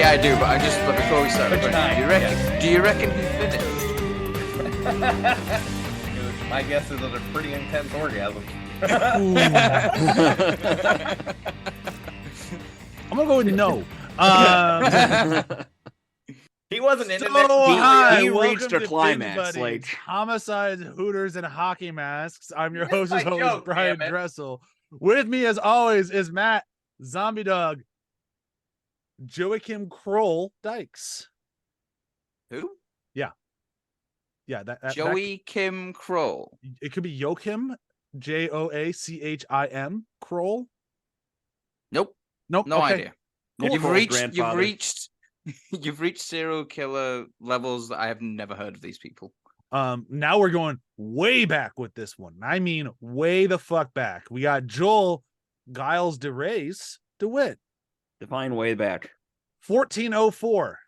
Yeah, I do, but I just before we start, do you reckon he finished? My guess is a pretty intense orgasm. I'm gonna go with no. He wasn't in it. He reached a climax. Like Homicides, Hooters, and hockey masks. I'm your host, my joke, Bryan damn it. Dressel. With me, as always, is Matt, Zombie Dog, Joachim Kroll, Dykes. Who? Yeah, that Joachim Kroll. It could be Joachim, Joachim Kroll. Nope. No Okay. Idea. Cool. You've reached serial killer levels that I have never heard of these people. Now we're going way back with this one. I mean, way the fuck back. We got Joel Guiles De Reyes, Dewitte. define way back. 1404.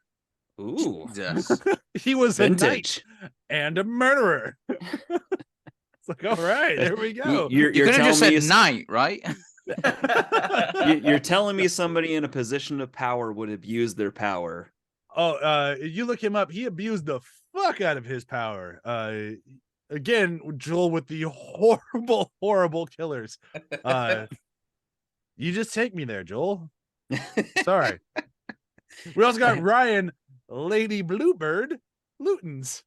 Ooh, Jesus. He was vintage. a knight and a murderer. It's like, all right, there we go. You could have just said knight, right? You're telling me somebody in a position of power would abuse their power. Oh, you look him up. He abused the fuck out of his power. Again, Joel with the horrible killers. You just take me there, Joel. Sorry. We also got Ryan, Lady Bluebird, Lootens.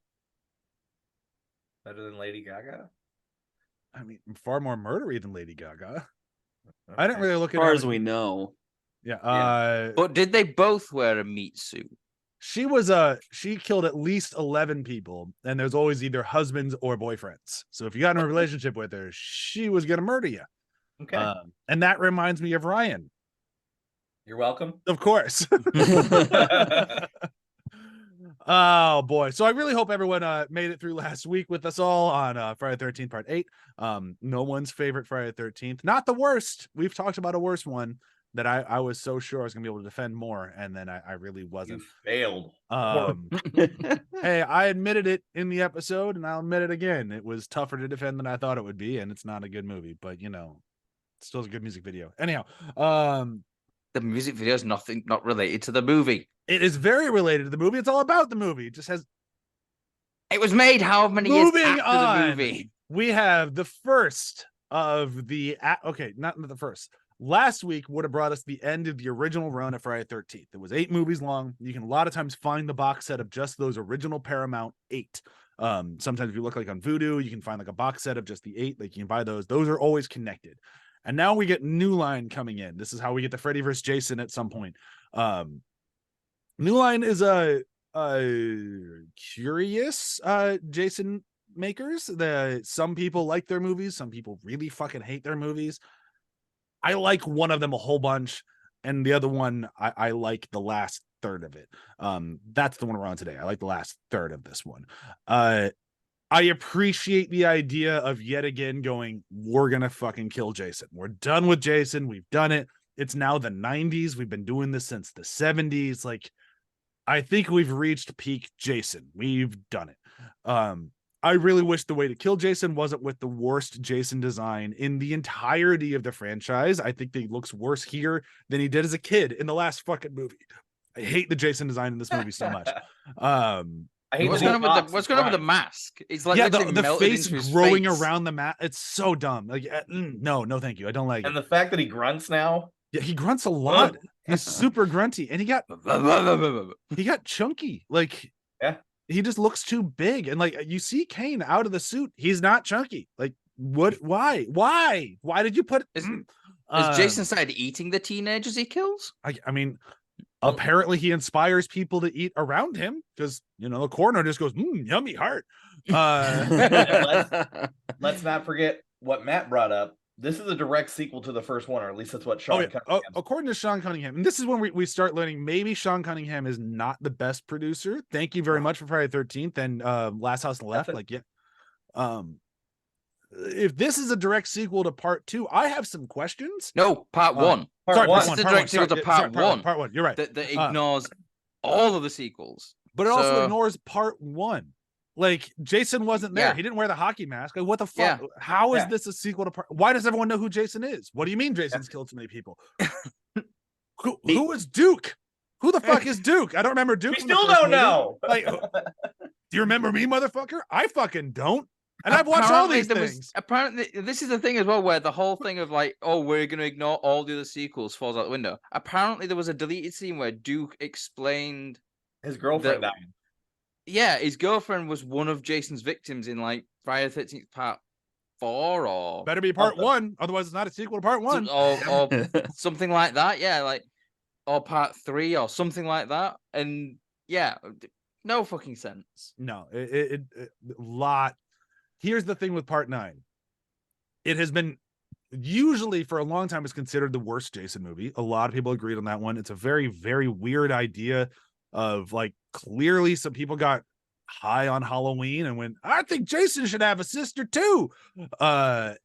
Better than Lady Gaga? I mean, far more murdery than Lady Gaga. Okay. I didn't really look at As far as we know. Yeah. But did they both wear a meat suit? She killed at least 11 people, and there's always either husbands or boyfriends. So if you got in a relationship with her, she was gonna murder you. Okay. And that reminds me of Ryan. You're welcome. Of course. Oh boy. So I really hope everyone made it through last week with us all on Friday the 13th part 8. No one's favorite Friday the 13th. Not the worst. We've talked about a worse one that I was so sure I was gonna be able to defend more, and then I really wasn't. You failed. Hey, I admitted it in the episode, and I'll admit it again. It was tougher to defend than I thought it would be, and it's not a good movie, but you know, it's still a good music video. Anyhow, the music video is not related to the movie. it is very related to the movie. It's all about the movie. It just has. It was made how many years Moving after on. the movie? We have the first of the okay, not the first. Last week would have brought us the end of the original run of Friday the 13th. It was 8 movies long. You can a lot of times find the box set of just those original Paramount 8. Sometimes if you look like on Vudu, you can find like a box set of just the 8. Like you can buy those. Those are always connected. And now we get New Line coming in. This is how we get the Freddy vs. Jason at some point. New Line is a curious Jason makers. Some people like their movies. Some people really fucking hate their movies. I like one of them a whole bunch, and the other one I like the last third of it. That's the one we're on today. I like the last third of this one. I appreciate the idea of yet again going, we're gonna fucking kill Jason. We're done with Jason. We've done it. It's now the 90s. We've been doing this since the 70s. Like, I think we've reached peak Jason. We've done it. I really wish the way to kill Jason wasn't with the worst Jason design in the entirety of the franchise. I think he looks worse here than he did as a kid in the last fucking movie. I hate the Jason design in this movie so much. I hate What's going on with the mask? It's like the face growing around the mask. It's so dumb. Like no, thank you. I don't like it. And the fact that he grunts now. Yeah, he grunts a lot. He's super grunty, and he got chunky. Like, yeah. He just looks too big, and like you see Kane out of the suit, he's not chunky. Like, what? Why did you put? Is Jason started eating the teenagers he kills? I mean, apparently he inspires people to eat around him because the coroner just goes, yummy heart. Let's not forget what Matt brought up. This is a direct sequel to the first one, or at least that's what Sean Cunningham. According to Sean Cunningham, and this is when we start learning maybe Sean Cunningham is not the best producer. Thank you very much for Friday the 13th and Last House on the Left. If this is a direct sequel to part 2, I have some questions. No, part 1. Part one. This is a direct sequel to part 1. Part 1. You're right. That ignores all of the sequels, but it also ignores part 1. Like, Jason wasn't there. Yeah. He didn't wear the hockey mask. Like, what the fuck? Yeah. How is this a sequel to part? Why does everyone know who Jason is? What do you mean Jason's killed so many people? Who is Duke? Who the fuck is Duke? I don't remember Duke. We from the still first don't movie. know. Like, do you remember me, motherfucker? I fucking don't. And I've watched all these things. Apparently, this is the thing as well, where the whole thing of like, oh, we're going to ignore all the other sequels falls out the window. Apparently, there was a deleted scene where Duke explained His girlfriend that- died. yeah, his girlfriend was one of Jason's victims in like Friday the 13th Part 4 or Better be part Something. 1, otherwise it's not a sequel to part 1. or something like that. Yeah, like or Part 3 or something like that. And yeah, no fucking sense. No, it lot. Here's the thing with part 9. It has been usually for a long time is considered the worst Jason movie. A lot of people agreed on that one. It's a very, very weird idea of like clearly some people got high on Halloween and went, I think Jason should have a sister too. It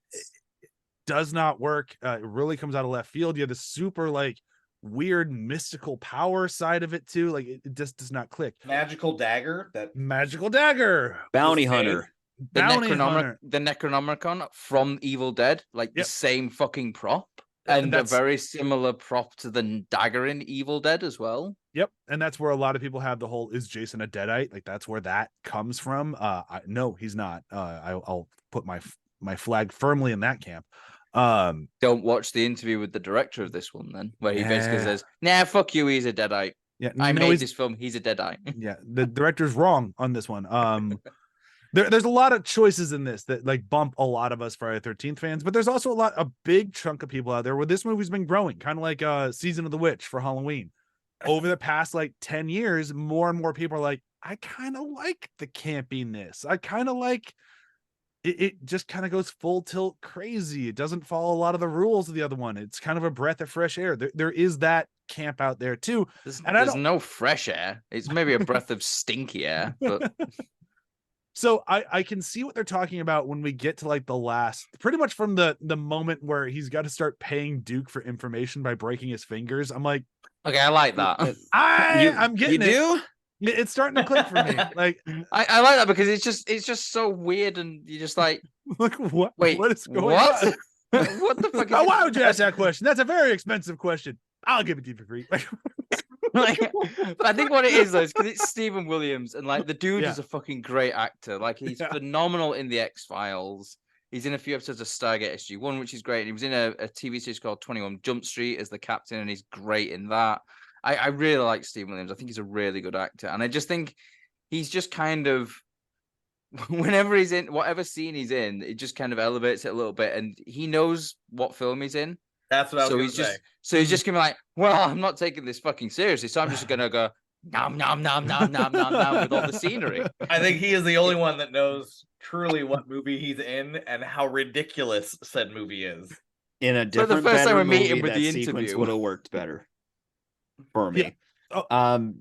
does not work. It really comes out of left field. You have the super like weird mystical power side of it too. Like it just does not click. Magical dagger. That Magical dagger. Bounty His name? hunter. The Bounty hunter. the Necronomicon from Evil Dead, like Yep. the same fucking prop. And And a that's- very similar prop to the dagger in Evil Dead as well. Yep, and that's where a lot of people have the whole "is Jason a Deadite?" Like that's where that comes from. No, he's not. I'll put my flag firmly in that camp. Don't watch the interview with the director of this one then, where he basically Yeah. says, "Nah, fuck you, he's a Deadite. Yeah, I no, made he's- this film, he's a Deadite." Yeah, the director's wrong on this one. There's a lot of choices in this that like bump a lot of us Friday the 13th fans, but there's also a big chunk of people out there where this movie's been growing, kind of like Season of the Witch for Halloween. Over the past like 10 years, more and more people are like, I kind of like the campiness. I kind of like it just kind of goes full tilt crazy. It doesn't follow a lot of the rules of the other one. It's kind of a breath of fresh air. There is that camp out there too. There's, And I there's don't- no fresh air. It's maybe a breath of stinky air, but So I can see what they're talking about when we get to like the last, pretty much from the moment where he's got to start paying Duke for information by breaking his fingers. I'm like, okay, I like that. I'm getting it. do? It's starting to click for me. Like, I like that because it's just so weird, and you're just like, what? wait, What is going what? on? What the fuck? Oh, Is why would you ask that question? That's a very expensive question. I'll give it to you for free. Like, but I think what it is though is because it's Stephen Williams, and like the dude Yeah. is a fucking great actor. Like he's Yeah. phenomenal in the X-Files. He's in a few episodes of Stargate SG-1, which is great. He was in a TV series called 21 Jump Street as the captain, and he's great in that. I really like Stephen Williams. I think he's a really good actor, and I just think he's just kind of whenever he's in whatever scene he's in, it just kind of elevates it a little bit, and he knows what film he's in. That's what I was So going he's to say. just he's just gonna be like, well, I'm not taking this fucking seriously, so I'm just gonna go nom nom nom nom nom nom nom with all the scenery. I think he is the only one that knows truly what movie he's in and how ridiculous said movie is. In a the different, first time better we meet him movie, with that the sequence interview. would have worked better for me. Yeah. Oh.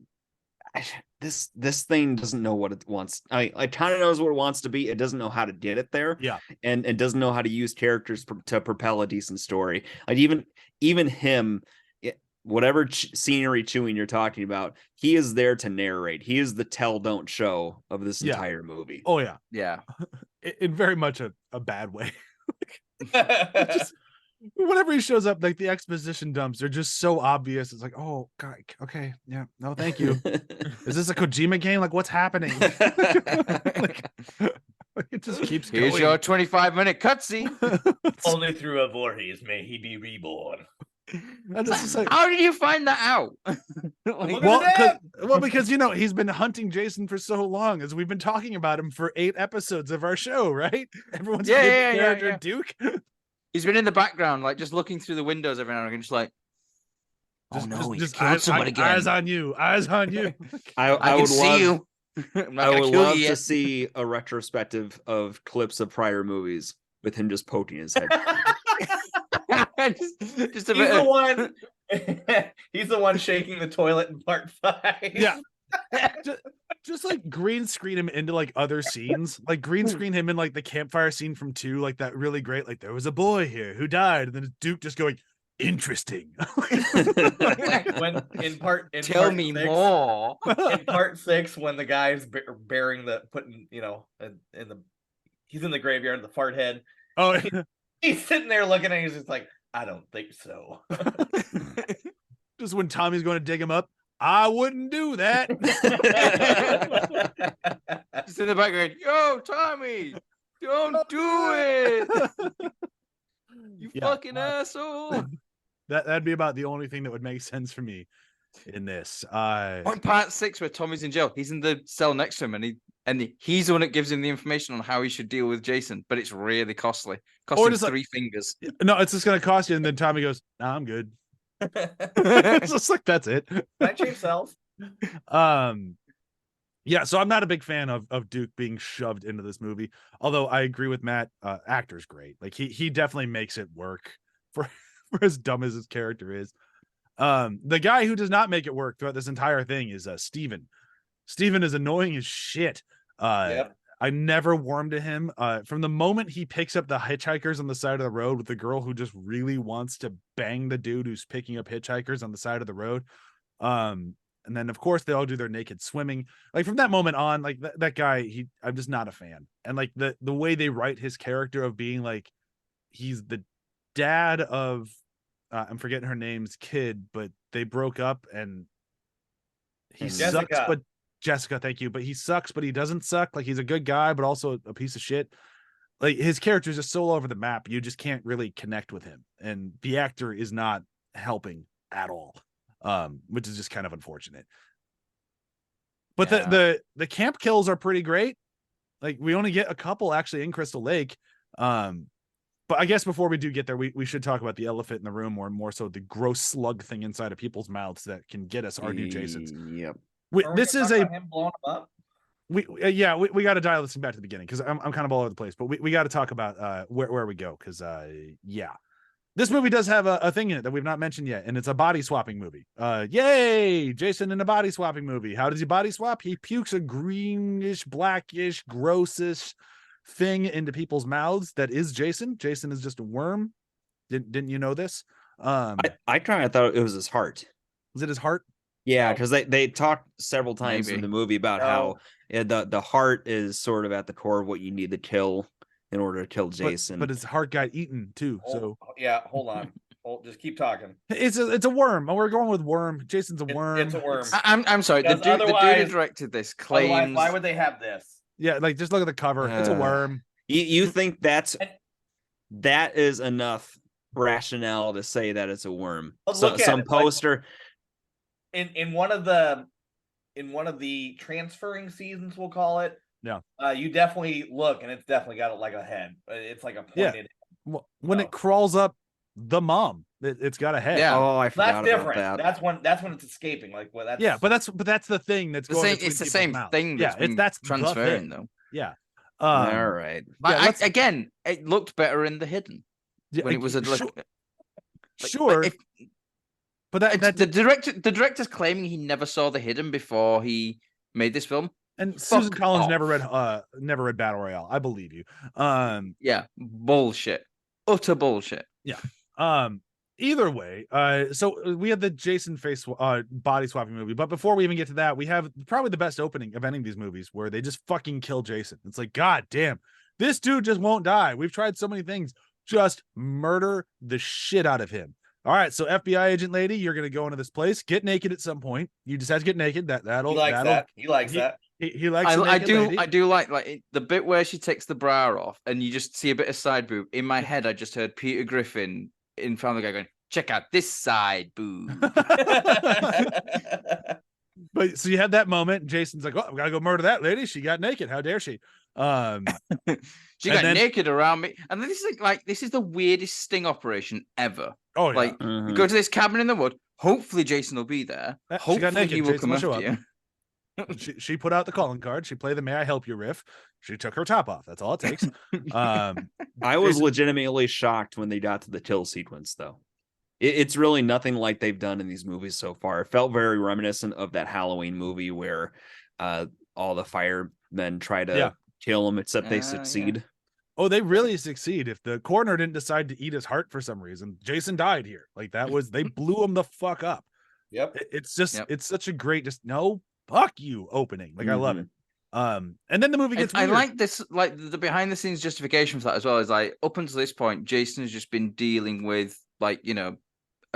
This thing doesn't know what it wants. It kind of knows what it wants to be. It doesn't know how to get it there. Yeah. And it doesn't know how to use characters to propel a decent story. Like even him, whatever scenery chewing you're talking about, he is there to narrate. He is the tell don't show of this Yeah. entire movie. Oh yeah, Yeah. in very much a bad way. Just whenever he shows up, like the exposition dumps are just so obvious. It's like, oh god, okay, yeah, no, thank you. Is this a Kojima game? Like, what's happening? Like, it just keeps Here's going. your 25-minute cutscene. Only through a Voorhees may he be reborn. And it's just like, How did you find that out? Look well, at because you know he's been hunting Jason for so long, as we've been talking about him for 8 episodes of our show, right? Everyone's Yeah, favorite yeah, yeah, character, yeah. Duke. He's been in the background, like just looking through the windows every now and again, just like, oh no, he's killed eyes, someone again. eyes on you, eyes on you. I I can would see love, you. I'm not I gonna would kill love you to yet. see a retrospective of clips of prior movies with him just poking his head. just a He's bit the of, one. He's the one shaking the toilet in part 5. Yeah. just like green screen him into like other scenes, like green screen him in like the campfire scene from 2, like that really great, like there was a boy here who died, and then Duke just going, interesting. When in part tell me 6, more. in part 6 when the guy's bearing the putting in the he's in the graveyard, the fart head, Oh, he's sitting there looking at he's just like, I don't think so. just when Tommy's going to dig him up, I wouldn't do that. Just in the background, yo, Tommy, don't do it. You Yeah. fucking asshole. That'd be about the only thing that would make sense for me in this. On part 6, where Tommy's in jail, he's in the cell next to him, and he's the one that gives him the information on how he should deal with Jason, but it's really costly. Cost him 3 fingers. No, it's just gonna cost you, and then Tommy goes, "Nah, I'm good." It's just like that's it. Can I change cells? Yeah, so I'm not a big fan of Duke being shoved into this movie. Although I agree with Matt, actor's great. Like he definitely makes it work for as dumb as his character is. The guy who does not make it work throughout this entire thing is Steven. Steven is annoying as shit. Yep. I never warmed to him. From the moment he picks up the hitchhikers on the side of the road with the girl who just really wants to bang the dude who's picking up hitchhikers on the side of the road. And then of course they all do their naked swimming. Like from that moment on, like that guy, I'm just not a fan. And like the way they write his character of being like, he's the dad of, I'm forgetting her name's kid, but they broke up and he sucks, but Jessica, thank you. But he sucks, but he doesn't suck. Like he's a good guy, but also a piece of shit. Like his character is just so all over the map. You just can't really connect with him. And the actor is not helping at all. Which is just kind of unfortunate. But the camp kills are pretty great. Like we only get a couple actually in Crystal Lake. But I guess before we do get there, we should talk about the elephant in the room, or more so the gross slug thing inside of people's mouths that can get us our new Jasons. Yep. This is him blowing them up. We got to dial this back to the beginning because I'm kind of all over the place. But we got to talk about where we go because this movie does have a thing in it that we've not mentioned yet, and it's a body swapping movie. Yay! Jason in a body swapping movie. How does he body swap? He pukes a greenish, blackish, grossish thing into people's mouths. That is Jason. Jason is just a worm. Didn't you know this? I kind of thought it was his heart. Is it his heart? Yeah, because they talked several times Maybe. in the movie about how the heart is sort of at the core of what you need to kill in order to kill Jason. But his heart got eaten too. So Hold on. Just keep talking. it's a worm. We're going with worm. Jason's a worm. It's a worm. I'm sorry. The dude who directed this claims. Why would they have this? Yeah, like just look at the cover. It's a worm. You think that is enough rationale to say that it's a worm? Some poster in one of the transferring seasons, we'll call it. Yeah. You definitely look, and it's definitely got like a head. It's like a pointed. Yeah. When it crawls up the mom, it's got a head. Yeah. Oh, I forgot That's about different. that. That's when it's escaping. Like, well, that's but that's the thing that's going. It's the same thing. That's transferring though. Yeah. All right. But again, it looked better in the hidden when it was a sure. But the director's claiming he never saw the hidden before he made this film. And Susan Collins never read Battle Royale. I believe you. Yeah, bullshit. Utter bullshit. Yeah. Either way, so we have the Jason face body swapping movie, but before we even get to that, we have probably the best opening of any of these movies where they just fucking kill Jason. It's like, God damn, this dude just won't die. We've tried so many things. Just murder the shit out of him. All right, so FBI agent lady, you're gonna go into this place, get naked at some point. You just have to get naked. He likes that. He likes that. He likes. I do like the bit where she takes the bra off and you just see a bit of side boob. In my head, I just heard Peter Griffin in Family Guy going, "Check out this side boob." But so you had that moment. Jason's like, "Oh, I gotta go murder that lady. She got naked. How dare she?" She got naked around me, and this is this is the weirdest sting operation ever. Oh, yeah. You go to this cabin in the wood. Hopefully, Jason will be there. Hopefully, he will come after you. She put out the calling card. She played the "May I help you" riff. She took her top off. That's all it takes. I was legitimately shocked when they got to the kill sequence, though. It's really nothing like they've done in these movies so far. It felt very reminiscent of that Halloween movie where all the firemen try to kill him, except they succeed. Yeah. Oh, they really succeed. If the coroner didn't decide to eat his heart for some reason, Jason died here. Like they blew him the fuck up. Yep. It's just it's such a great no fuck you opening. Like I love it. And then the movie gets weird. I like this, like the behind the scenes justification for that as well. Is like up until this point, Jason has just been dealing with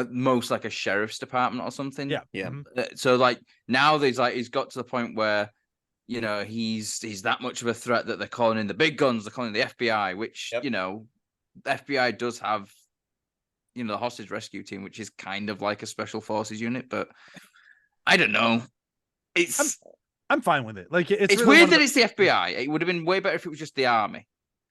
at most like a sheriff's department or something. Yeah. Yeah. Mhm. So like now he's got to the point where, you know, he's that much of a threat that they're calling in the big guns, they're calling in the FBI, which, Yep. you know, the FBI does have, you know, the hostage rescue team, which is kind of like a special forces unit, but I don't know. I'm fine with it. Like It's really weird one of that it's the FBI. It would have been way better if it was just the army,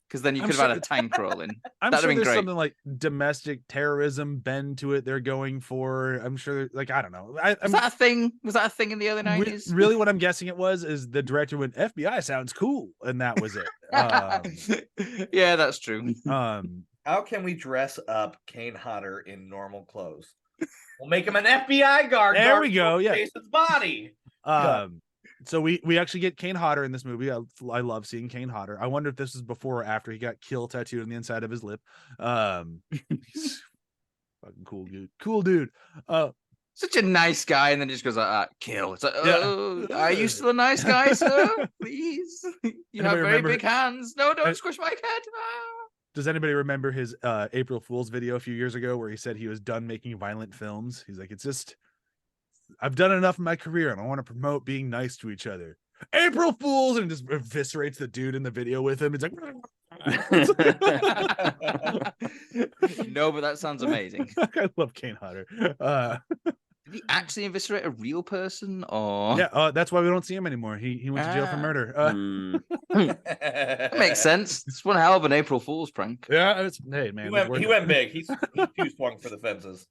because then you I'm could have had sure- a tank rolling. I'm That'd sure have been there's great. something like domestic terrorism bend to it. They're going for. I'm sure. Like I don't know. Was that a thing? Was that a thing in the early 90s? Really, what I'm guessing it was is the director went FBI sounds cool, and that was it. Yeah, that's true. How can we dress up Kane Hodder in normal clothes? We'll make him an FBI guard. There we go, yeah. Jason's body. So we actually get Kane Hodder in this movie. I love seeing Kane Hodder. I wonder if this is before or after he got kill tattooed on the inside of his lip. He's fucking cool dude. Such a nice guy, and then just goes like that, kill. It's like, Yeah. oh, are you still a nice guy, sir? Please. You have Anybody very remember- big hands. No, don't squish my head. Does anybody remember his April Fool's video a few years ago where he said he was done making violent films? He's like, it's just, I've done enough in my career and I want to promote being nice to each other. April Fools, and just eviscerates the dude in the video with him. It's like, No, but that sounds amazing. I love Kane Hodder. Did he actually eviscerate a real person, or Yeah, that's why we don't see him anymore. He went to jail for Ah. murder. that makes sense? It's one hell of an April Fool's prank. Yeah, hey man, He it was went, worth he it. went big. He's too swung for the fences.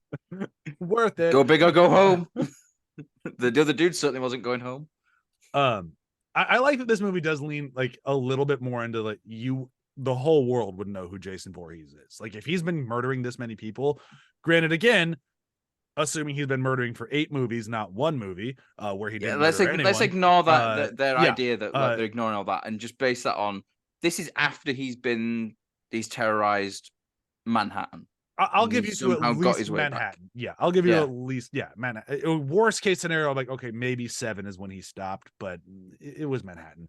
Worth it. Go big or go home. The other dude certainly wasn't going home. I like that this movie does lean like a little bit more into like the whole world would know who Jason Voorhees is. Like if he's been murdering this many people, granted, again, assuming he's been murdering for 8 movies, not 1 movie, where he Yeah, didn't. let's murder anyone. ignore that their yeah, idea that like, they're ignoring all that and just base that on this is after he's terrorized Manhattan. I'll give He you to somehow at got least his way back. Manhattan. Yeah, I'll give you Yeah. at least Manhattan. Worst case scenario, like okay, maybe 7 is when he stopped, but it was Manhattan.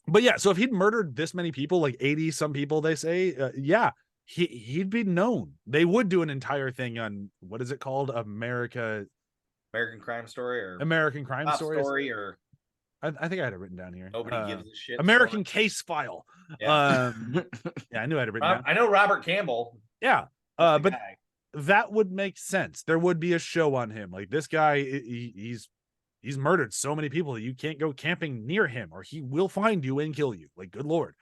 But yeah, so if he'd murdered this many people, like 80 some people, they say, yeah, he'd be known. They would do an entire thing on what is it called, American Crime Story or American Crime Top Stories. or I think I had it written down here. Nobody Gives a Shit. American Story. Case File. Yeah. Yeah, I knew I had it written down. I know Robert Campbell. Yeah, That's the but guy. that would make sense. There would be a show on him. Like this guy, he's murdered so many people that you can't go camping near him, or he will find you and kill you. Like, good lord.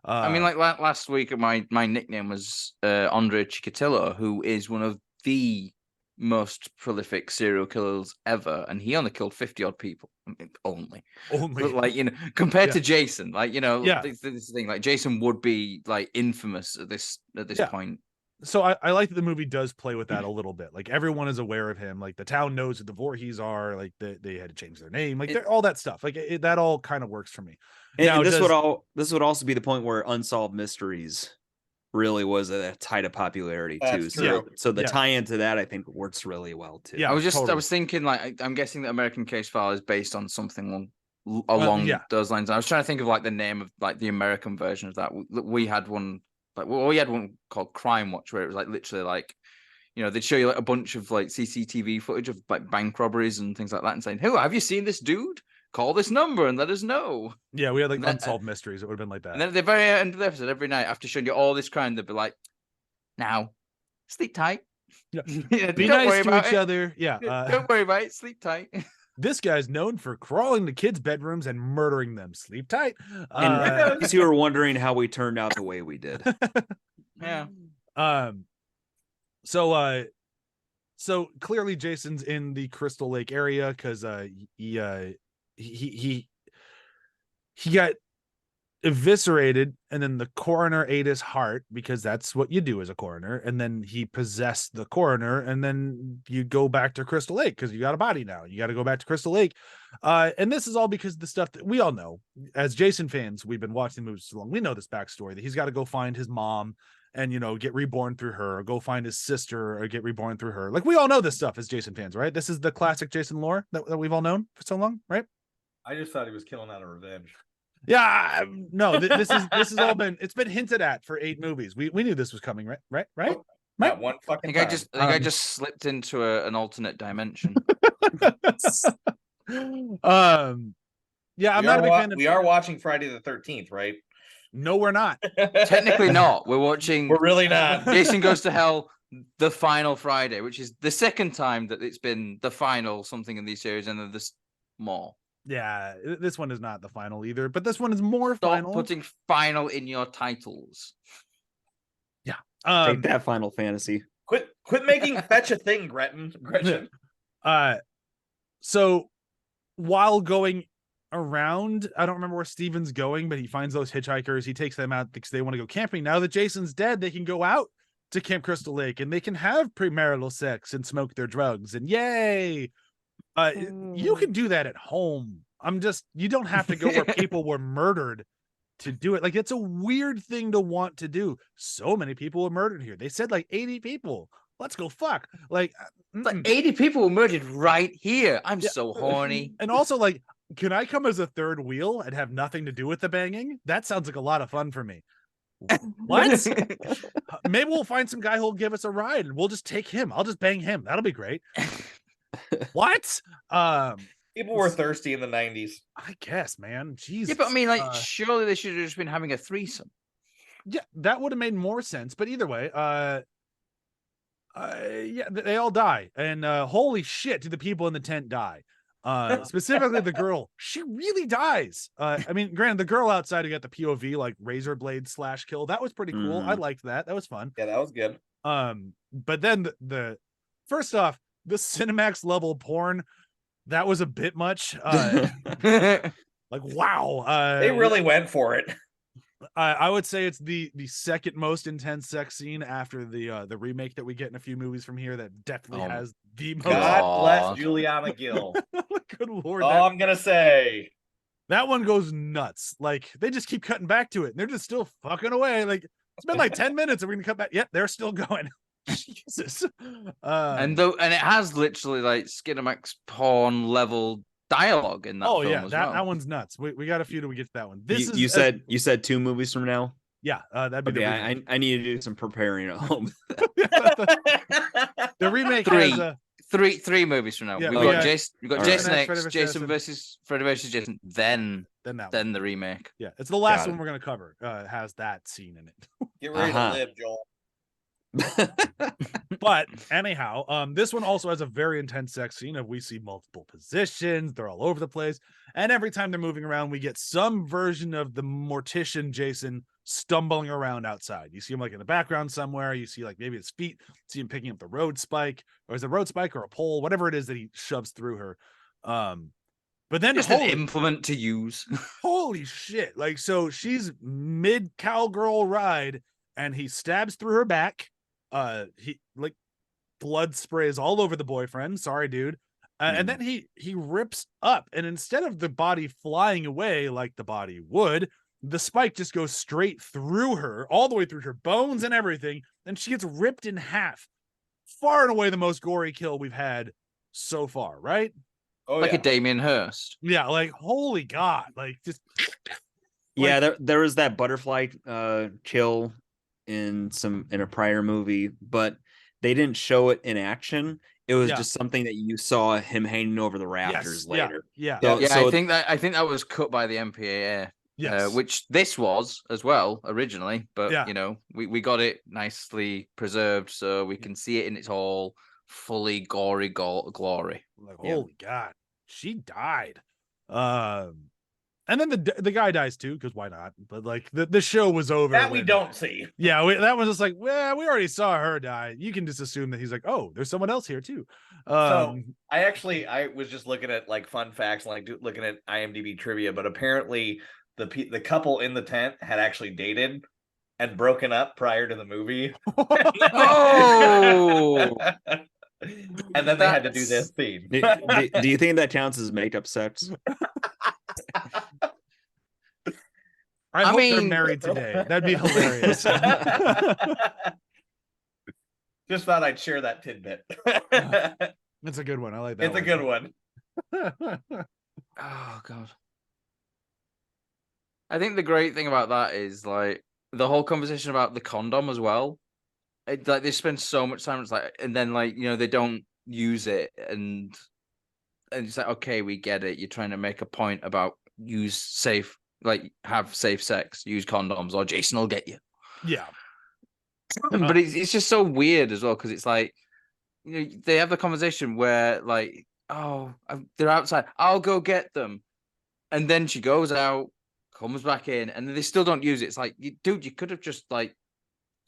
I mean, like last week, my nickname was Andre Chikatilo, who is one of the most prolific serial killers ever, and he only killed 50 odd people. I mean, only. But like, you know, compared to Jason, like, you know, this thing, like Jason would be like infamous at this point. So I like that the movie does play with that a little bit. Like everyone is aware of him. Like the town knows who the Voorhees are. Like they had to change their name. Like all that stuff. Like that all kind of works for me. And Now, this would also be the point where Unsolved Mysteries really was at a height of popularity too. That's true. So the tie into that I think works really well too. Yeah, I was thinking like I'm guessing that American Case File is based on something along those lines. I was trying to think of like the name of like the American version of that. We had one. Like we had one called Crime Watch, where it was like literally like, you know, they'd show you like a bunch of like CCTV footage of like bank robberies and things like that, and saying, "Hey, have you seen this dude? Call this number and let us know." Yeah, we had like Unsolved Mysteries. It would have been like that. And then at the very end of the episode, every night after showing you all this crime, they'd be like, "Now, sleep tight. Yeah. Yeah, Be don't worry nice to about each it. other. Yeah. Don't worry about it. Sleep tight." This guy's known for crawling to kids' bedrooms and murdering them. Sleep tight. And in case you were wondering how we turned out the way we did. Yeah. So clearly Jason's in the Crystal Lake area because he got eviscerated, and then the coroner ate his heart because that's what you do as a coroner, and then he possessed the coroner, and then you go back to Crystal Lake because you got a body now. You got to go back to Crystal Lake, and this is all because the stuff that we all know as Jason fans. We've been watching the movies so long. We know this backstory that he's got to go find his mom and, you know, get reborn through her, or go find his sister or get reborn through her. Like, we all know this stuff as Jason fans, right? This is the classic Jason lore that we've all known for so long, right? I just thought he was killing out of revenge. Yeah, no, this is all been, it's been hinted at for 8 movies. We knew this was coming, right? Not one I fucking think time. I just slipped into an alternate dimension. Yeah, I'm not a big fan of. We are watching Friday the 13th, right? No, we're not. Technically not. We're watching We're really not. Jason Goes to Hell, the final Friday, which is the second time that it's been the final something in these series, and then there's more. Yeah, this one is not the final either, but this one is more Stop final. putting final in your titles. Yeah. Take that, Final Fantasy. Quit making fetch a thing, Gretchen. So while going around, I don't remember where Steven's going, but he finds those hitchhikers. He takes them out because they want to go camping. Now that Jason's dead, they can go out to Camp Crystal Lake and they can have premarital sex and smoke their drugs. And yay! You can do that at home. You don't have to go where people were murdered to do it. Like, it's a weird thing to want to do. So many people were murdered here. They said like 80 people. Let's go fuck. Like 80 people were murdered right here. I'm so horny. And also, like, can I come as a third wheel and have nothing to do with the banging? That sounds like a lot of fun for me. What? Maybe we'll find some guy who'll give us a ride and we'll just take him. I'll just bang him. That'll be great. What? People were thirsty in the 90s. I guess, man. Jesus. Yeah, but I mean, like, surely they should have just been having a threesome. Yeah, that would have made more sense. But either way, yeah, they all die. And holy shit, do the people in the tent die? Specifically the girl. She really dies. I mean, granted, the girl outside who got the POV like razor blade / kill, that was pretty cool. I liked that. That was fun. Yeah, that was good. But then the first off, the Cinemax level porn, that was a bit much. Like, wow. They really went for it. I would say it's the second most intense sex scene after the remake that we get in a few movies from here that definitely has the most. God bless Juliana Gill. Good lord. All I'm gonna say. That one goes nuts. Like, they just keep cutting back to it and they're just still fucking away. Like, it's been like 10 minutes and we're gonna cut back. Yep, they're still going. Jesus. And it has literally like Skinamax porn level dialogue in that film as well. That one's nuts. We got a few till we get to that one. You said 2 movies from now? Yeah, that'd be okay. I need to do some preparing at home. The remake has three movies from now. Yeah, we got Jason X, Jason versus Freddy versus Jason, then the remake. Yeah, it's the last one we're gonna cover. Has that scene in it. Get ready to live, Joel. But anyhow, this one also has a very intense sex scene of we see multiple positions, they're all over the place, and every time they're moving around we get some version of the mortician Jason stumbling around outside. You see him like in the background somewhere, you see like maybe his feet, see him picking up the road spike, or is it a road spike or a pole, whatever it is that he shoves through her. But then just an implement to use. Holy shit. Like, so she's mid cowgirl ride and he stabs through her back. He like blood sprays all over the boyfriend. Sorry, dude. And then he rips up, and instead of the body flying away like the body would, the spike just goes straight through her, all the way through her bones and everything, and she gets ripped in half. Far and away the most gory kill we've had so far, right? Oh, like a Damien Hirst. Yeah, like holy God, like just. Yeah, there was that butterfly kill in a prior movie, but they didn't show it in action. It was just something that you saw him hanging over the rafters later. Yeah. So I think that was cut by the MPAA. Yes. Which this was as well originally, but you know, we got it nicely preserved so we can see it in its whole fully gory glory. Like, holy God, she died. And then the guy dies too, because why not? But like the show was over. That we don't see. Yeah, that was just like, well, we already saw her die. You can just assume that he's like, oh, there's someone else here too. So I was just looking at like fun facts, like looking at IMDb trivia, but apparently the couple in the tent had actually dated and broken up prior to the movie. Oh. And then they had to do this scene. Do you think that counts as makeup sex? I hope they're married today. That'd be hilarious. Just thought I'd share that tidbit. That's a good one. I like that. It's a good one. Oh God. I think the great thing about that is like the whole conversation about the condom as well. like they spend so much time. It's like, and then like they don't use it, and it's like, okay, we get it. You're trying to make a point about have safe sex, use condoms, or Jason will get you. Yeah. But it's just so weird as well, because it's like, they have the conversation where like, oh, they're outside, I'll go get them, and then she goes out, comes back in, and they still don't use it. It's like, dude, you could have just like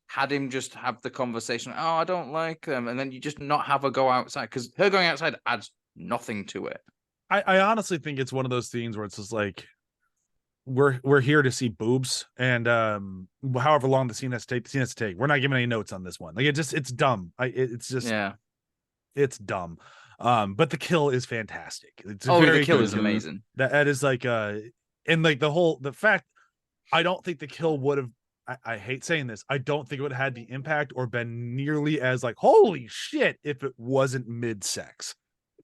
had him just have the conversation. Oh, I don't like them, and then you just not have her go outside, because her going outside adds nothing to it. I honestly think it's one of those things where it's just like, we're here to see boobs, and however long the scene has to take. We're not giving any notes on this one. Like it's dumb. It's just it's dumb. But the kill is fantastic. It's the kill is amazing. That is like and like the fact, I don't think the kill would have, I hate saying this, I don't think it would have had the impact or been nearly as like, holy shit, if it wasn't mid-sex.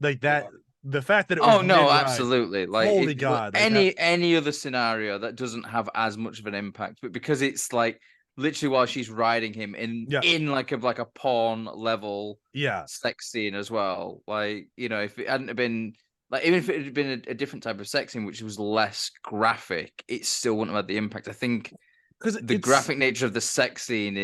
Like that, the fact that it was absolutely. Like, holy God. Any other scenario that doesn't have as much of an impact, but because it's like literally while she's riding him in like a porn level sex scene as well. Like, if it hadn't have been like, even if it had been a different type of sex scene which was less graphic, it still wouldn't have had the impact. I think because the graphic nature of the sex scene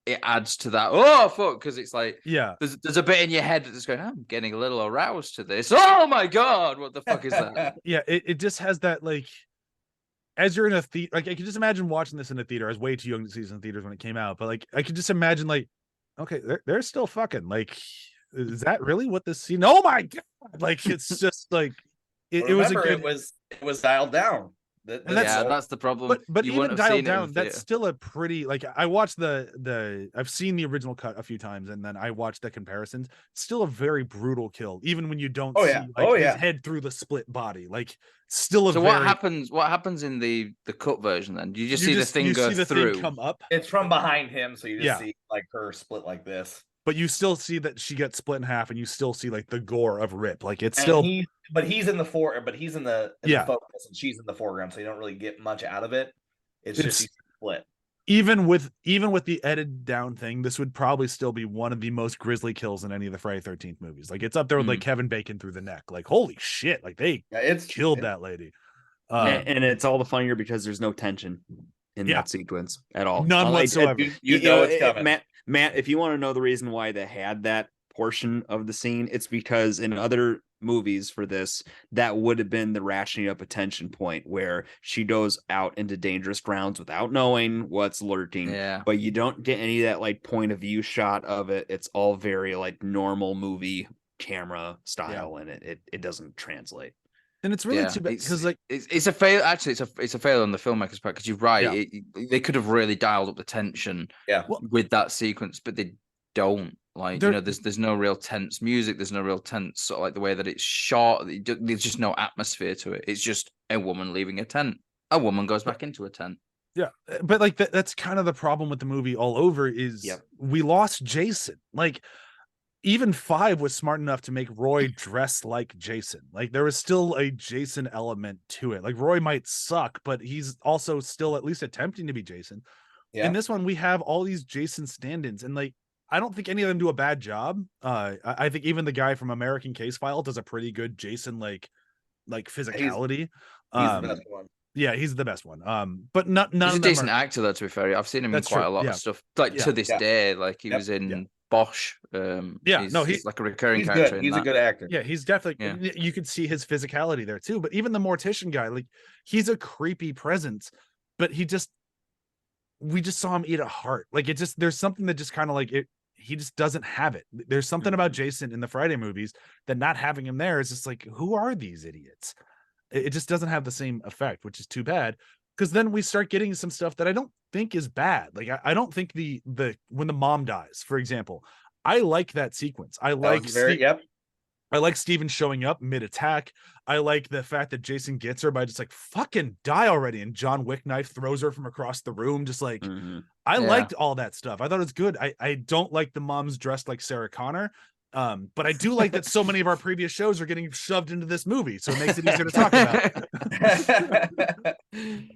it adds to that. Oh fuck, because it's like, there's a bit in your head that's going, I'm getting a little aroused to this. Oh my God, what the fuck is that? It just has that, like, as you're in a theater, like I can just imagine watching this in a theater. I was way too young to see this in theaters when it came out, but like I could just imagine, like, okay, they're still fucking. Like, is that really what this scene? Oh my God, like it's just like it was dialed down. That's the problem. But even dialed down, that's still a pretty, like, I watched I've seen the original cut a few times, and then I watched the comparisons. Still a very brutal kill, even when you don't see his head through the split body. Like, still a. So what happens in the cut version then? You see the thing go through. Thing come up. It's from behind him, so you just see like her split like this. But you still see that she gets split in half, and you still see like the gore of Rip. Like, it's still. He's in the focus, and she's in the foreground, so you don't really get much out of it. It's just split. Even with the edited down thing, this would probably still be one of the most grisly kills in any of the Friday 13th movies. Like, it's up there with like Kevin Bacon through the neck. Like, holy shit! Like, they killed that lady. And it's all the funnier because there's no tension in that sequence at all. None whatsoever. You know it's coming. Matt, if you want to know the reason why they had that portion of the scene, it's because in other movies for this, that would have been the ratcheting up attention point where she goes out into dangerous grounds without knowing what's lurking. But you don't get any of that like point of view shot of it. It's all very like normal movie camera style, and it doesn't translate. And it's really too bad because like it's a fail. Actually, it's a fail on the filmmaker's part, because you're right. They could have really dialed up the tension with that sequence, but they don't. Like, there's no real tense music. There's no real tense sort of like the way that it's shot. There's just no atmosphere to it. It's just a woman leaving a tent. A woman goes back into a tent. Yeah, but like that's kind of the problem with the movie all over is we lost Jason. Like, even 5 was smart enough to make Roy dress like Jason. Like, there was still a Jason element to it. Like, Roy might suck, but he's also still at least attempting to be Jason. In this one, we have all these Jason stand-ins, and like, I don't think any of them do a bad job. I think even the guy from American Case File does a pretty good Jason like physicality. He's the best one. Yeah, he's the best one. But none he's of a them decent actor, though, to be fair. I've seen him in quite a lot of stuff. Like to this day, like he was in Bosch. He's like a recurring character. He's a good actor. Yeah, he's definitely. You could see his physicality there too. But even the mortician guy, like, he's a creepy presence, but we just saw him eat a heart. Like, there's something that just kind of like it. He just doesn't have it. There's something about Jason in the Friday movies that not having him there is just like, who are these idiots? It just doesn't have the same effect, which is too bad. Because then we start getting some stuff that I don't think is bad. Like, I don't think the when the mom dies, for example, I like that sequence. I like I like Steven showing up mid-attack. I like the fact that Jason gets her by just like, fucking die already, and John Wick knife throws her from across the room. Just like, I liked all that stuff. I thought it was good. I don't like the mom's dressed like Sarah Connor. But I do like that so many of our previous shows are getting shoved into this movie, so it makes it easier to talk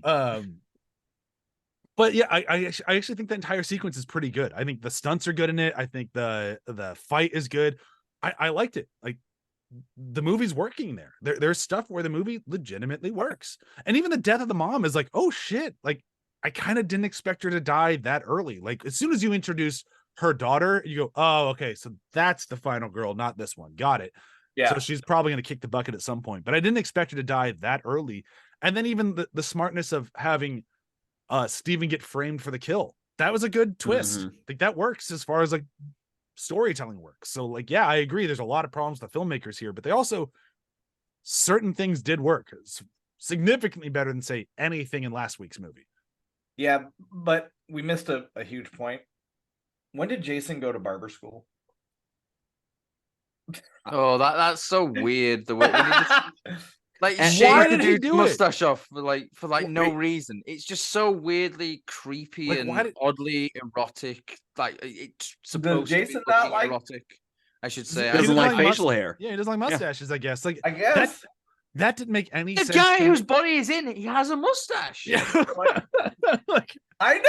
about. But yeah, I actually think the entire sequence is pretty good. I think the stunts are good in it. I think the fight is good. I liked it. Like the movie's working there. There's stuff where the movie legitimately works. And even the death of the mom is like, oh shit. Like I kind of didn't expect her to die that early. Like as soon as you introduce her daughter, you go, oh, okay, so that's the final girl, not this one. Got it. Yeah. So she's probably going to kick the bucket at some point. But I didn't expect her to die that early. And then even the smartness of having Steven get framed for the kill. That was a good twist. I think that works as far as like storytelling works. So like, yeah, I agree. There's a lot of problems with the filmmakers here, but they also certain things did work. It's significantly better than say anything in last week's movie. Yeah, but we missed a huge point. When did Jason go to barber school? Oh, that's so weird. The way like And shave why the did he dude's do it? mustache off for no Wait. reason. It's just so weirdly creepy Like, and why did- oddly erotic. Like it's supposed Jason to be not looking like- erotic. I should He say. doesn't Doesn't like like facial hair. Yeah, he doesn't like mustaches, I guess. Like I guess. that didn't make any The sense. guy to whose me. body is in it, he has a mustache. Yeah. Like, I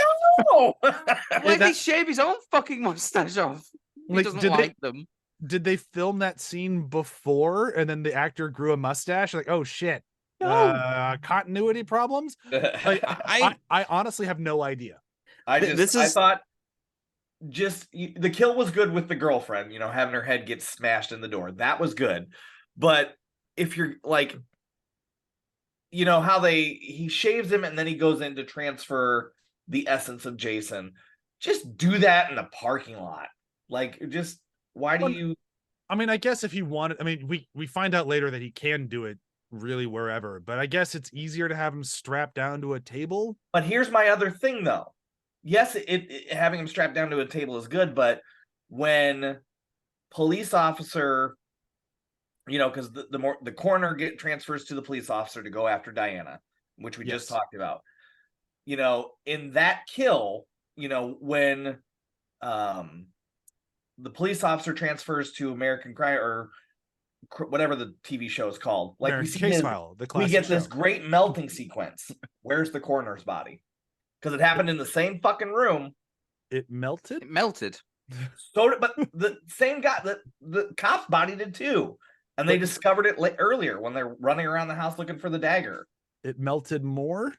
know. Why did he shave his own fucking mustache off? He Like, doesn't did they- like them. did they film that scene before and then the actor grew a mustache? Like, oh shit. No. Continuity problems? Like I honestly have no idea. I This thought the kill was good with the girlfriend, having her head get smashed in the door. That was good. But if you're like, how he shaves him and then he goes in to transfer the essence of Jason, just do that in the parking lot. Like, just why do you? I mean, I guess if he wanted, I mean, we find out later that he can do it really wherever, but I guess it's easier to have him strapped down to a table. But here's my other thing, though. Yes, having him strapped down to a table is good, but when police officer, because the coroner transfers to the police officer to go after Diana, which we just talked about. In that kill, when the police officer transfers to American Crime or whatever the TV show is called, like American we see Case File, the we classic get this show. great melting sequence. Where's the coroner's body? Because it happened in the same fucking room. It melted. It melted. But the same guy, the cop's body did too, and they discovered it earlier when they're running around the house looking for the dagger. It melted more.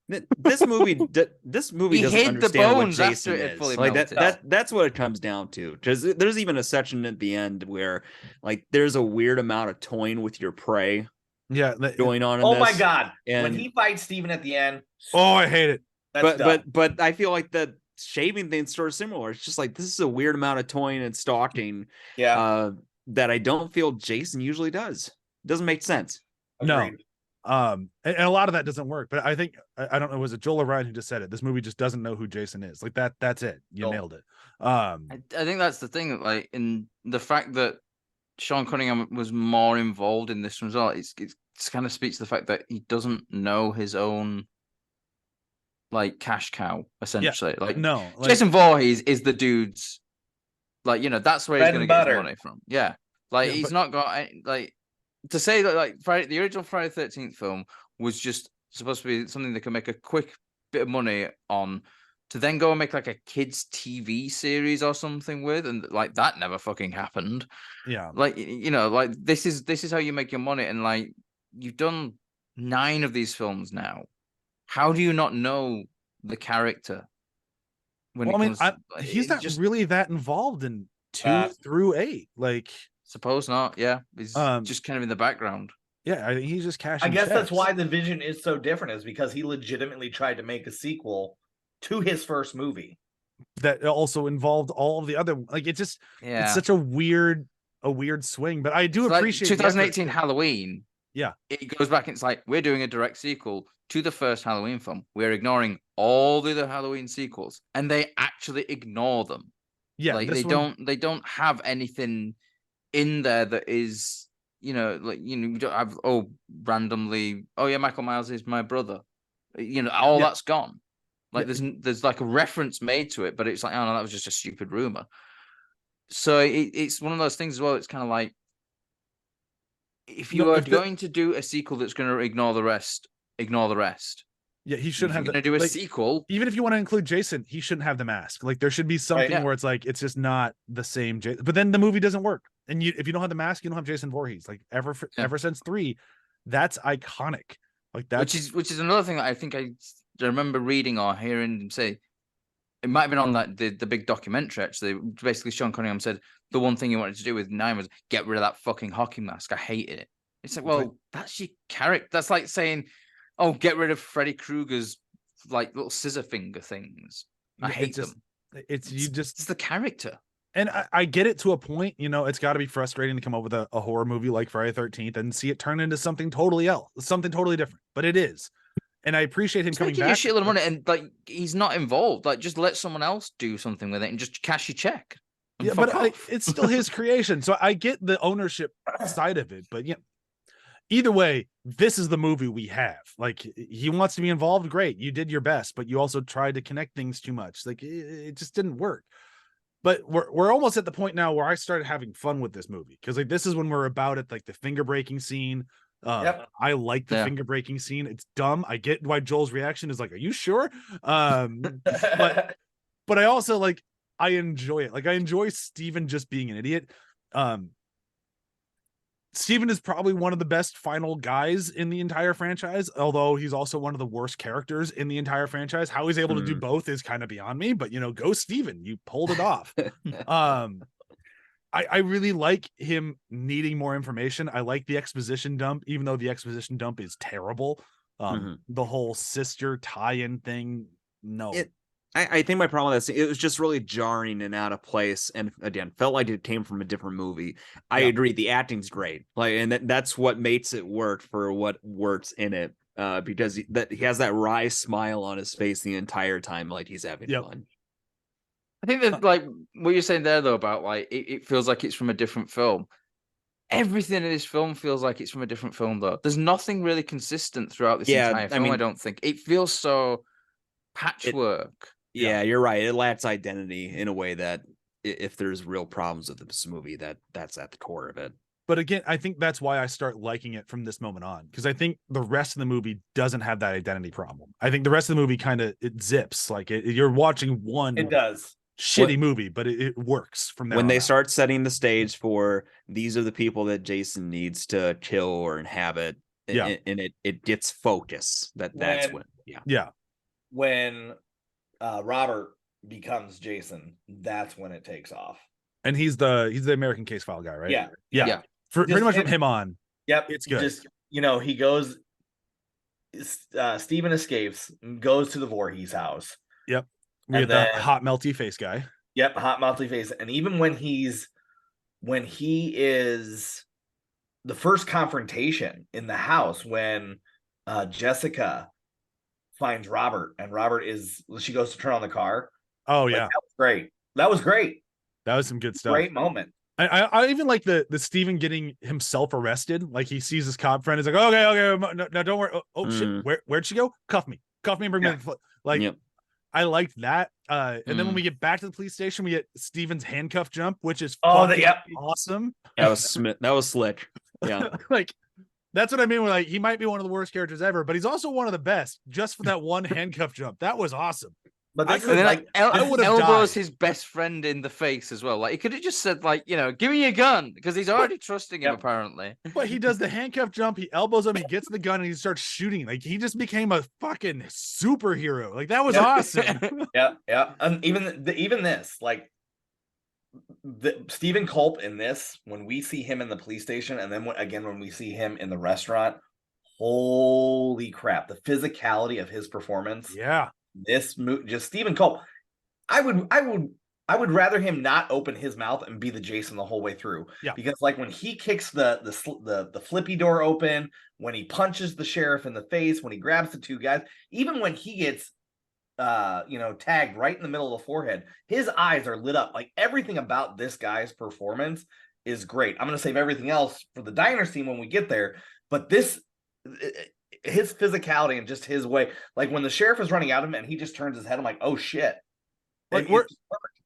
This movie He doesn't hid the understand what bones after Jason it is. fully Like melted. that's what it comes down to. Because there's even a section at the end where like there's a weird amount of toying with your prey Yeah. going on in Oh this. my god! When And- he fights Steven at the end, Oh, I hate it. that's dumb. but I feel like the shaving thing's sort of similar. It's just like this is a weird amount of toying and stalking yeah, that I don't feel Jason usually does. It doesn't make sense. No. agreed. And a lot of that doesn't work. But I think I don't know, was it Joel or Ryan who just said it? This movie just doesn't know who Jason is. Like that's it. You Nope. nailed it. I think that's the thing. Like in the fact that Sean Cunningham was more involved in this result, it kind of speaks to the fact that he doesn't know his own like cash cow essentially. Like no, like, Jason Voorhees is the dude's like that's where he's Bread going to and get his butter. money from. Yeah, like Yeah, he's but- not got any, like to say that like the original Friday the 13th film was just supposed to be something they could make a quick bit of money on, to then go and make like a kids TV series or something with, and like that never fucking happened. yeah. Like like this is how you make your money, and like you've done 9 of these films now. How do you not know the character? Well, I mean, he's it not just really that involved in 2 through 8. Like, suppose not. Yeah, he's just kind of in the background. yeah, I think he's just cashing. I guess that's checks. why the vision is so different, is because he legitimately tried to make a sequel to his first movie. that also involved all of the other. Like, it's just Yeah, it's such a weird swing. But I do It's like appreciate the effort. 2018 Halloween. Yeah. It goes back and it's like, we're doing a direct sequel to the first Halloween film. We're ignoring all the other Halloween sequels, and they actually ignore them. Yeah, like this they one- don't have anything in there that is, you don't have randomly, yeah, Michael Myers is my brother. All Yeah. that's gone. Like Yeah. there's like a reference made to it, but it's like, oh no, that was just a stupid rumor. So it's one of those things as well. It's kind of like, if you No, are if the- going to do a sequel that's going to ignore the rest, ignore the rest. Yeah, he shouldn't have going to do a like, sequel. even if you want to include Jason, he shouldn't have the mask. Like there should be something yeah. where it's like it's just not the same Jason. But then the movie doesn't work. And if you don't have the mask, you don't have Jason Voorhees. Like ever since 3, that's iconic. Like that's which is another thing that I think I remember reading or hearing him say. It might have been on that the big documentary, actually. Basically, Sean Cunningham said the one thing he wanted to do with 9 was get rid of that fucking hockey mask. I hated it. It's like, well, that's your character. That's like saying, oh, get rid of Freddy Krueger's like little scissor finger things. I hate them. It's the character. And I get it to a point, you know, it's got to be frustrating to come up with a horror movie like Friday the 13th and see it turn into something totally else, something totally different. But it is. And I appreciate him coming back. A shitload of money, and like he's not involved. Like, just let someone else do something with it and just cash your check. Yeah, but it's still his creation, so I get the ownership side of it. But yeah, either way, this is the movie we have. Like, he wants to be involved. Great, you did your best, but you also tried to connect things too much. Like, it just didn't work. But we're almost at the point now where I started having fun with this movie because like this is when we're about it, like the finger breaking scene. I like the finger breaking scene. It's dumb. I get why Joel's reaction is like, "Are you sure?" But I also like I enjoy it. Like I enjoy Steven just being an idiot. Steven is probably one of the best final guys in the entire franchise, although he's also one of the worst characters in the entire franchise. How he's able to do both is kind of beyond me, but you know, go Steven, you pulled it off. I really like him needing more information. I like the exposition dump, even though the exposition dump is terrible. The whole sister tie-in thing, no. I think my problem with that, it was just really jarring and out of place, and again, felt like it came from a different movie. I agree, the acting's great, like, and that's what makes it work for what works in it, because he has that wry smile on his face the entire time, like he's having fun. I think that like what you're saying there though about like it feels like it's from a different film. Everything in this film feels like it's from a different film though. There's nothing really consistent throughout this entire film. I don't think it feels so patchwork. You're right. It lacks identity in a way that if there's real problems with this movie, that's at the core of it. But again, I think that's why I start liking it from this moment on, because I think the rest of the movie doesn't have that identity problem. I think the rest of the movie kind of it zips like you're watching one. It does. Shitty movie, but it works from there. When they start setting the stage for these are the people that Jason needs to kill or inhabit, and it gets focus. That's when Robert becomes Jason, that's when it takes off. And he's the American Case File guy, right? Yeah. Pretty much from him on. Yep, it's good. Just he goes. Steven escapes, goes to the Voorhees house. Yep. We had the hot melty face guy. Yep, hot melty face. And even when he is the first confrontation in the house when Jessica finds Robert and she goes to turn on the car. Oh yeah. That was great. That was some good stuff. Great moment. I even like the Steven getting himself arrested. Like he sees his cop friend. He's like, okay, no, don't worry. Oh shit, where'd she go? Cuff me and bring me to the like. I liked that. And then when we get back to the police station, we get Steven's handcuff jump, which is awesome. That was slick. Yeah. Like that's what I mean. We're like, he might be one of the worst characters ever, but he's also one of the best just for that one handcuff jump. That was awesome. But I would have elbows his best friend in the face as well. Like he could have just said, like, give me a gun, because he's already trusting him apparently. But he does the handcuff jump, he elbows him, he gets the gun, and he starts shooting. Like he just became a fucking superhero. Like that was awesome. Yeah. And even this, like the Stephen Culp in this, when we see him in the police station, and then when we see him in the restaurant, holy crap! The physicality of his performance. Yeah. This just Stephen Culp. I would rather him not open his mouth and be the Jason the whole way through. Yeah. Because like when he kicks the flippy door open, when he punches the sheriff in the face, when he grabs the two guys, even when he gets tagged right in the middle of the forehead, his eyes are lit up. Like everything about this guy's performance is great. I'm gonna save everything else for the diner scene when we get there, but his physicality and just his way, like when the sheriff is running at him and he just turns his head, I'm like, oh shit. Like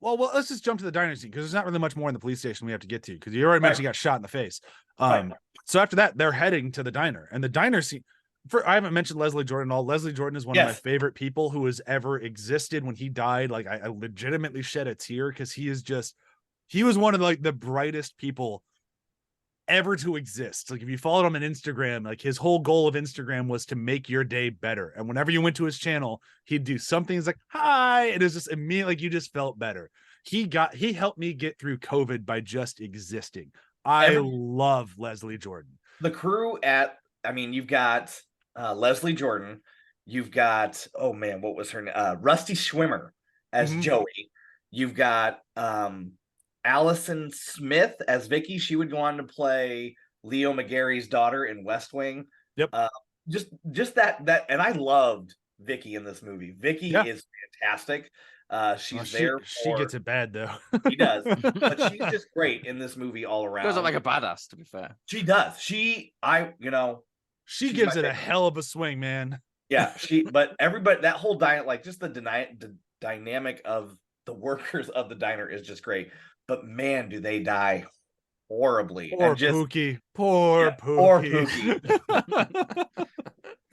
well, let's just jump to the diner scene, because there's not really much more in the police station we have to get to, because you already mentioned he got shot in the face. So after that, they're heading to the diner, and the diner scene, I haven't mentioned Leslie Jordan at all. Leslie Jordan is one of my Yes. favorite people who has ever existed. When he died, like I legitimately shed a tear because he was one of like the brightest people ever to exist. Like if you followed him on Instagram, like his whole goal of Instagram was to make your day better. And whenever you went to his channel, he'd do something. He's like, hi. And it was just immediately like you just felt better. He helped me get through COVID by just existing. I love Leslie Jordan. The crew you've got Leslie Jordan, you've got, oh man, what was her name? Rusty Schwimmer as Joey. You've got Allison Smith as Vicky. She would go on to play Leo McGarry's daughter in West Wing. Yep. Just that, and I loved Vicky in this movie. Vicky is fantastic. She gets it bad though. She does, but she's just great in this movie all around. Goes up like a badass, to be fair. She does. She gives it a hell of a swing, man. Yeah, but everybody, that whole just the dynamic of the workers of the diner is just great. But man, do they die horribly. Poor Pookie. Poor Pookie.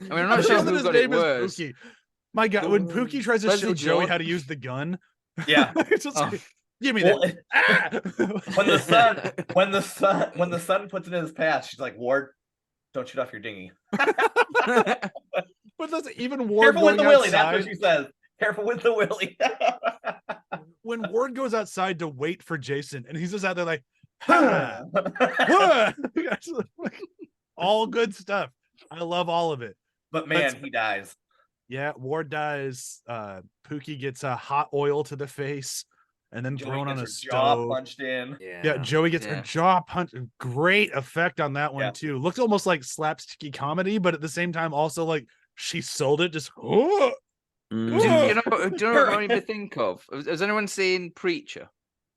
I mean, I'm not sure who got it worse. My God, when Pookie tries to Leslie show Joey Jordan. how to use the gun, yeah, it's just give me that. when the son puts it in his past, she's like, Ward, don't shoot off your dinghy. But that's even Ward. Careful with the willy. That's what she says. Careful with the willy. When Ward goes outside to wait for Jason, and he's just out there like, all good stuff. I love all of it. But man, he dies. Yeah, Ward dies. Pookie gets a hot oil to the face and then Joey thrown on a gets her jaw stove. punched in. Yeah, Joey gets her jaw punched. Great effect on that one too. Looked almost like slapsticky comedy, but at the same time also like she sold it. Just Do you know what I made me think of? Has anyone seen Preacher?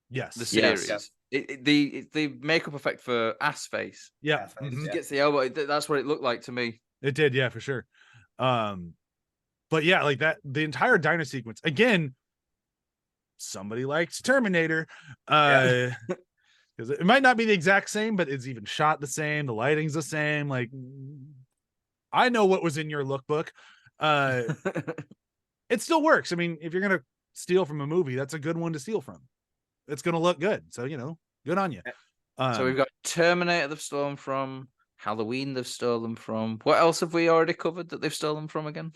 Yes. The series. Yes. The makeup effect for ass face. Yeah. He gets the elbow. That's what it looked like to me. It did, yeah, for sure. But yeah, like that, the entire diner sequence again. Somebody likes Terminator, because it might not be the exact same, but it's even shot the same. The lighting's the same. Like, I know what was in your lookbook. It still works. I mean, if you're gonna steal from a movie, that's a good one to steal from. It's gonna look good. So good on you. So we've got Terminator they've stolen from, Halloween they've stolen from. What else have we already covered that they've stolen from again?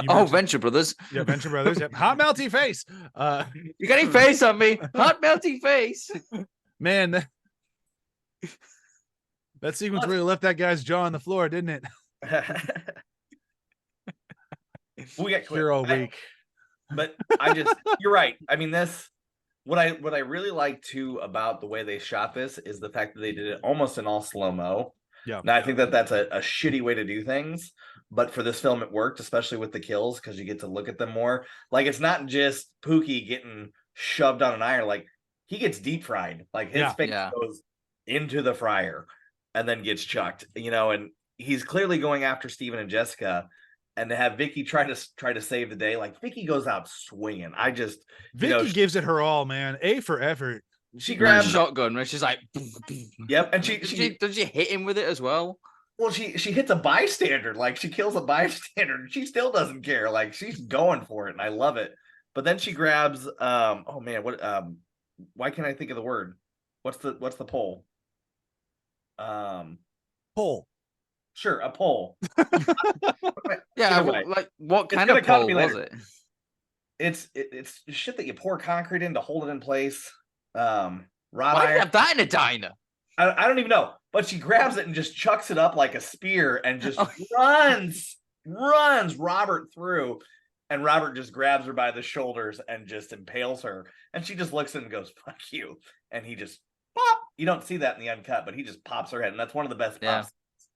Well, Venture Brothers. Yeah, Venture Brothers. Yep. Hot melty face. You got any face on me? Hot melty face. Man, that sequence really left that guy's jaw on the floor, didn't it? We got Hero week. But you're right. I mean, what I really like too about the way they shot this is the fact that they did it almost in all slow-mo. Yeah. Now I think that's a shitty way to do things, but for this film it worked, especially with the kills, because you get to look at them more. Like, it's not just Pookie getting shoved on an iron, like he gets deep fried. Like his face goes into the fryer and then gets chucked, and he's clearly going after Steven and Jessica. And to have Vicky try to save the day, like Vicky goes out swinging. Vicky gives it her all, man. A for effort. She grabs a shotgun and she's like, yep, and does she hit him with it as well? Well, she hits a bystander, like she kills a bystander, and she still doesn't care. Like, she's going for it, and I love it. But then she grabs oh man, what why can't I think of the word? What's the pole? Pole. Sure, a pole. Yeah, like what kind of pole was it? It's shit that you pour concrete in to hold it in place. Why do you have that in a diner? I don't even know, but she grabs it and just chucks it up like a spear and just runs Robert through, and Robert just grabs her by the shoulders and just impales her, and she just looks at him and goes, "Fuck you," and he just pop. You don't see that in the uncut, but he just pops her head, and that's one of the best pops.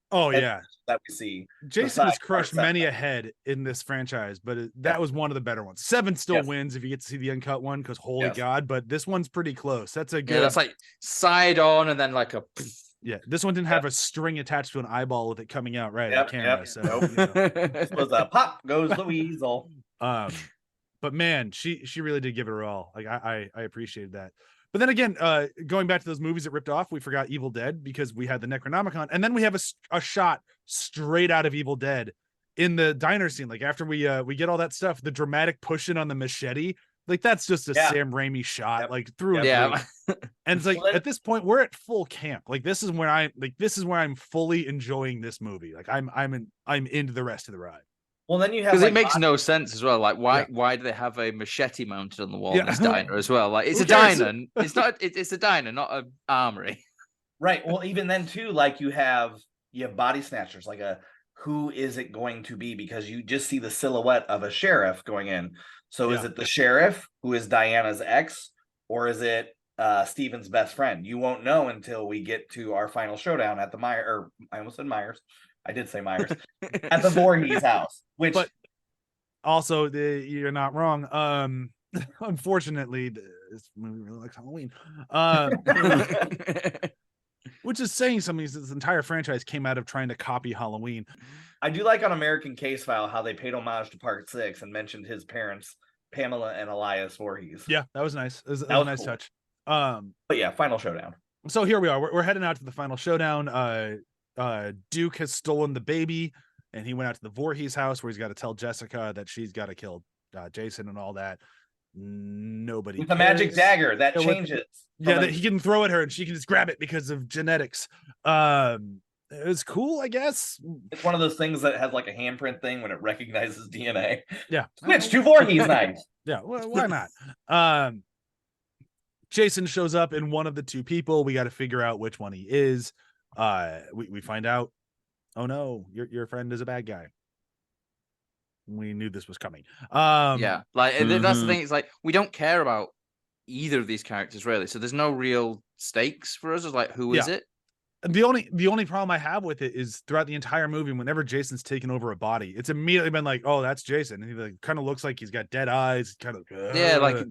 Oh yeah, that we see. Jason has crushed many a head in this franchise, but that was one of the better ones. 7 still wins if you get to see the uncut one, because holy god! But this one's pretty close. That's a good. Yeah, that's like side on and then like a. Yeah, this one didn't have a string attached to an eyeball with it coming out right at the camera. So this was a pop goes the weasel. But man, she really did give it her all. Like I appreciated that. But then again, going back to those movies that ripped off, we forgot Evil Dead because we had the Necronomicon, and then we have a shot straight out of Evil Dead in the diner scene. Like after we get all that stuff, the dramatic pushing on the machete, like that's just a Sam Raimi shot, like through and through. And it's like at this point we're at full camp. Like this is where I'm fully enjoying this movie. Like I'm into the rest of the ride. Well, then you have because it makes no sense as well. Like why do they have a machete mounted on the wall in this diner as well? Like it's a diner. It's not. It's a diner, not an armory. Right. Well, even then too, like you have body snatchers. Like who is it going to be? Because you just see the silhouette of a sheriff going in. So is it the sheriff who is Diana's ex, or is it Steven's best friend? You won't know until we get to our final showdown at the I almost said Myers. I did say Myers at the Voorhees house, but also you're not wrong. Unfortunately, this movie really likes Halloween, which is saying something. This entire franchise came out of trying to copy Halloween. I do like on American Case File how they paid homage to Part 6 and mentioned his parents, Pamela and Elias Voorhees. Yeah, that was nice. That was a nice touch. But yeah, final showdown. So here we are. We're heading out to the final showdown. Duke has stolen the baby, and he went out to the Voorhees house where he's got to tell Jessica that she's got to kill Jason and all that. Nobody with a magic dagger that changes. That he can throw at her and she can just grab it because of genetics. It's cool, I guess. It's one of those things that has like a handprint thing when it recognizes DNA. Yeah, switch to Voorhees knives. Yeah, well, why not? Jason shows up in one of the two people. We got to figure out which one he is. We find out, oh no, your friend is a bad guy. We knew this was coming. That's the thing. It's like we don't care about either of these characters really, so there's no real stakes for us. It's like, who is it? And the only problem I have with it is throughout the entire movie, whenever Jason's taken over a body, it's immediately been like, oh, that's Jason. And he kind of looks like he's got dead eyes, kind of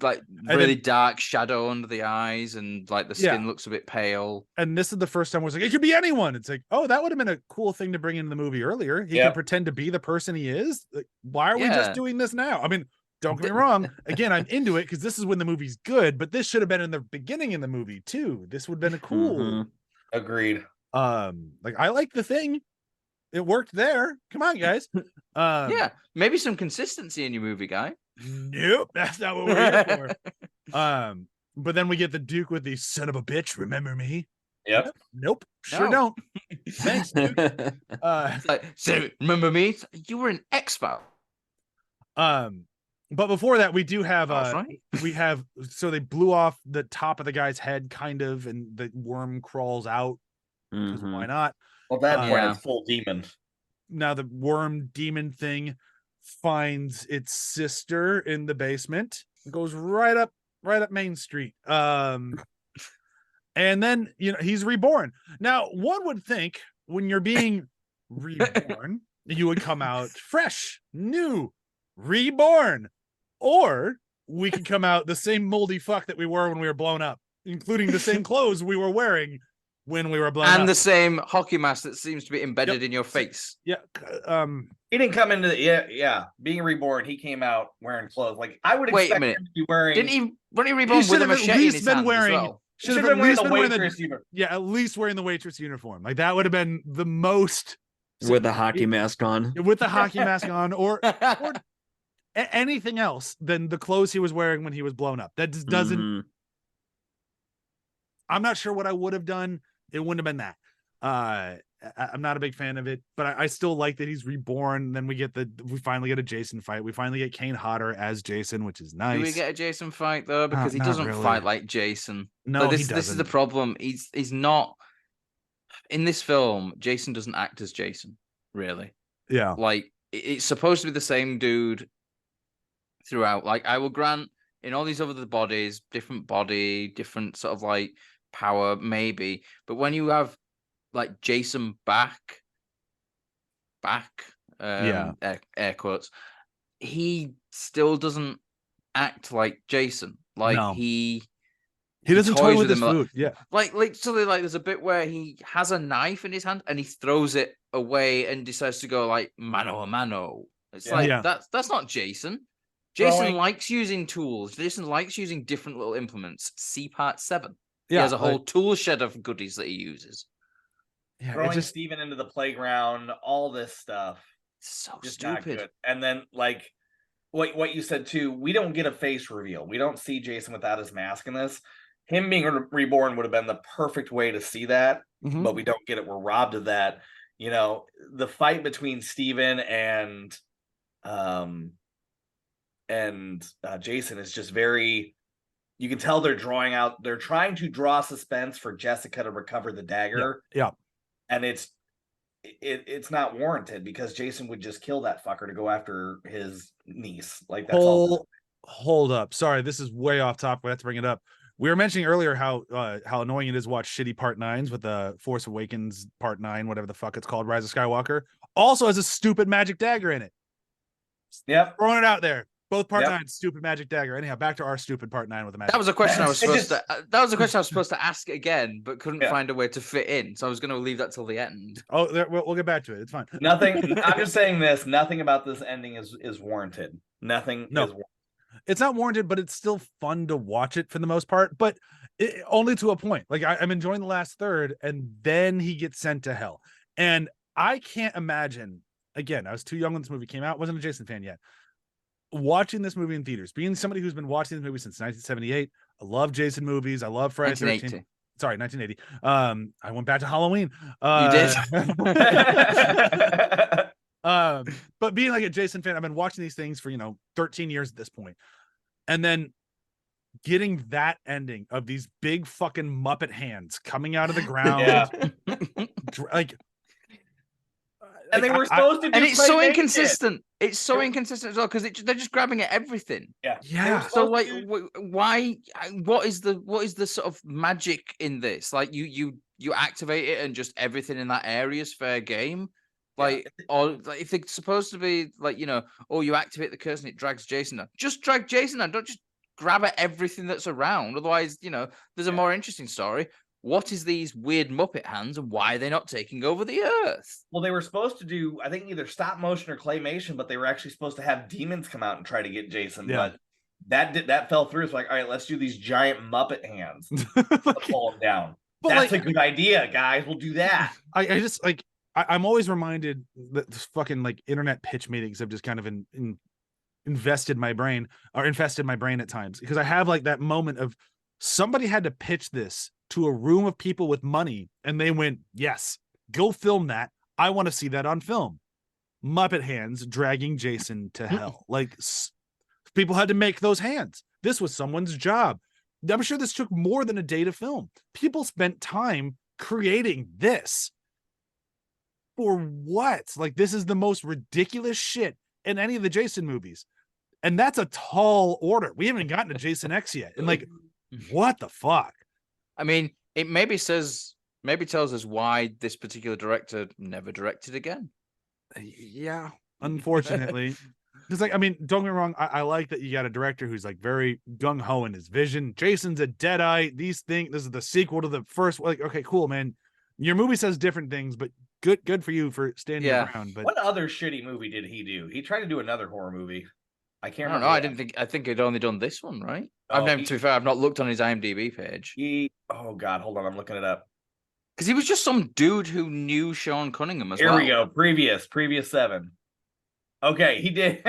like really dark shadow under the eyes, and like the skin looks a bit pale. And this is the first time where it's like, it could be anyone. It's like, oh, that would have been a cool thing to bring into the movie earlier. He can pretend to be the person he is. Like, why are we just doing this now? I mean, don't get me wrong. Again, I'm into it because this is when the movie's good, but this should have been in the beginning in the movie too. This would have been a cool. Agreed. Like I like the Thing. It worked there. Come on, guys. Maybe some consistency in your movie, guy. Nope, that's not what we're here for. But then we get the Duke with the son of a bitch. Remember me? Yep. Nope. Sure don't. Thanks, Duke. So remember me? You were an X-File. But before that, we do have right. So they blew off the top of the guy's head, kind of, and the worm crawls out. Because why not? Well, that point is full demon. Now the worm demon thing finds its sister in the basement. It goes right up Main Street. And then he's reborn. Now one would think when you're being reborn, you would come out fresh, new, reborn, or we could come out the same moldy fuck that we were when we were blown up, including the same clothes we were wearing when we were blown up. And the same hockey mask that seems to be embedded in your face. Yeah. He didn't come into being reborn. He came out wearing clothes. Like I would expect him to be wearing. When he reborn with a machete in his hand as well? Should have been wearing the waitress uniform. Yeah, at least wearing the waitress uniform. Like that would have been the most. With the hockey mask on. With the hockey mask on, or anything else than the clothes he was wearing when he was blown up. That just doesn't. I'm not sure what I would have done. It wouldn't have been that. I'm not a big fan of it, but I still like that he's reborn. Then we finally get a Jason fight. We finally get Kane Hodder as Jason, which is nice. Do we get a Jason fight though? Because he doesn't fight like Jason. No, this is the problem. He's not in this film. Jason doesn't act as Jason, really. Yeah, like it's supposed to be the same dude throughout. Like I will grant, in all these other bodies, different body, different sort of like power, maybe. But when you have like Jason back, air quotes, he still doesn't act like Jason. Like he doesn't toy with his food. Like there's a bit where he has a knife in his hand and he throws it away and decides to go like mano a mano. It's that's not Jason. Jason Throwing- likes using tools. Jason likes using different little implements. See Part 7. Yeah, He has a whole like, tool shed of goodies that he uses. yeah, throwing it just Steven into the playground, all this stuff. It's so Just not stupid. good. And then like what you said too, we don't get a face reveal. We don't see Jason without his mask in this. Him being reborn would have been the perfect way to see that, Mhm. but we don't get it. We're robbed of that. You know, the fight between Steven and Jason is just very, you can tell they're trying to draw suspense for Jessica to recover the dagger. Yeah. And it's not warranted because Jason would just kill that fucker to go after his niece. Like that's all. Hold up. Sorry, this is way off topic. We have to bring it up. We were mentioning earlier how annoying it is to watch shitty Part 9s with the Force Awakens Part 9, whatever the fuck it's called, Rise of Skywalker. Also has a stupid magic dagger in it. Yep. Throwing it out there. Both Part Yep. 9s, stupid magic dagger. Anyhow, back to our stupid Part 9 with the magic. That was a question I was It supposed just- to. That was a question I was supposed to ask again, but couldn't Yeah. find a way to fit in. So I was going to leave that till the end. Oh, we'll get back to it. It's fine. Nothing. I'm just saying this. Nothing about this ending is warranted. Nothing No. is warranted. It's not warranted, but it's still fun to watch it for the most part. But only to a point. Like I'm enjoying the last third, and then he gets sent to hell. And I can't imagine. Again, I was too young when this movie came out. Wasn't a Jason fan yet. Watching this movie in theaters, being somebody who's been watching this movie since 1978. I love Jason movies. I love Friday the 13th. 1980. Sorry, 1980. I went back to Halloween. But being like a Jason fan, I've been watching these things for 13 years at this point, and then getting that ending of these big fucking Muppet hands coming out of the ground, Yeah. like, And they were supposed to do And it's so claymation. inconsistent. It's so They're- inconsistent as well because they're just grabbing at everything. Yeah. Yeah. So like, Supposed to- why? What is the sort of magic in this? Like you activate it and just everything in that area is fair game. Like, or like if it's supposed to be like oh, you activate the curse and it drags Jason down. Just drag Jason down. Don't just grab at everything that's around. Otherwise, there's a more interesting story. What is these weird Muppet hands and why are they not taking over the earth? Well, they were supposed to do, I think, either stop motion or claymation, but they were actually supposed to have demons come out and try to get Jason. Yeah. But that fell through. It's like, all right, let's do these giant Muppet hands. Let's pull them down. But, That's like- a good idea, guys. We'll do that. I just like I'm always reminded that this fucking like internet pitch meetings have just kind of infested my brain at times, because I have like that moment of somebody had to pitch this to a room of people with money and they went, yes, go film that. I want to see that on film. Muppet hands dragging Jason to hell. Like people had to make those hands. This was someone's job. I'm sure this took more than a day to film. People spent time creating this. For what? Like, this is the most ridiculous shit in any of the Jason movies. And that's a tall order. We haven't gotten to Jason X yet. And like, what the fuck? I mean, it maybe tells us why this particular director never directed again. Yeah, unfortunately. Because like, I mean, don't get me wrong, I like that you got a director who's like very gung-ho in his vision. Jason's a deadite. This is the sequel to the first. Like, okay, cool, man. Your movie says different things, but good for you for standing your ground. But What other shitty movie did he do? He tried to do another horror movie. I can't I don't remember. know. I think he'd only done this one, right? Oh, To be fair, I've not looked on his IMDb page Oh God, hold on, I'm looking it up. because he was just some dude who knew Sean Cunningham as Here well. we go. Previous 7. Okay, he did.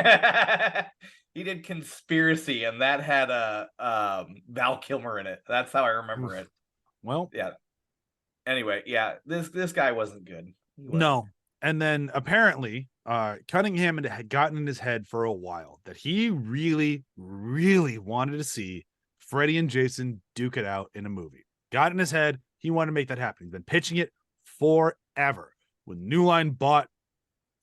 He did Conspiracy, and that had Val Kilmer in it. That's how I remember it. well, Yeah. Anyway, yeah, this guy wasn't good. He wasn't. no. And then apparently, Cunningham had gotten in his head for a while that he really, really wanted to see Freddy and Jason duke it out in a movie. Got in his head. He wanted to make that happen. He's been pitching it forever. When New Line bought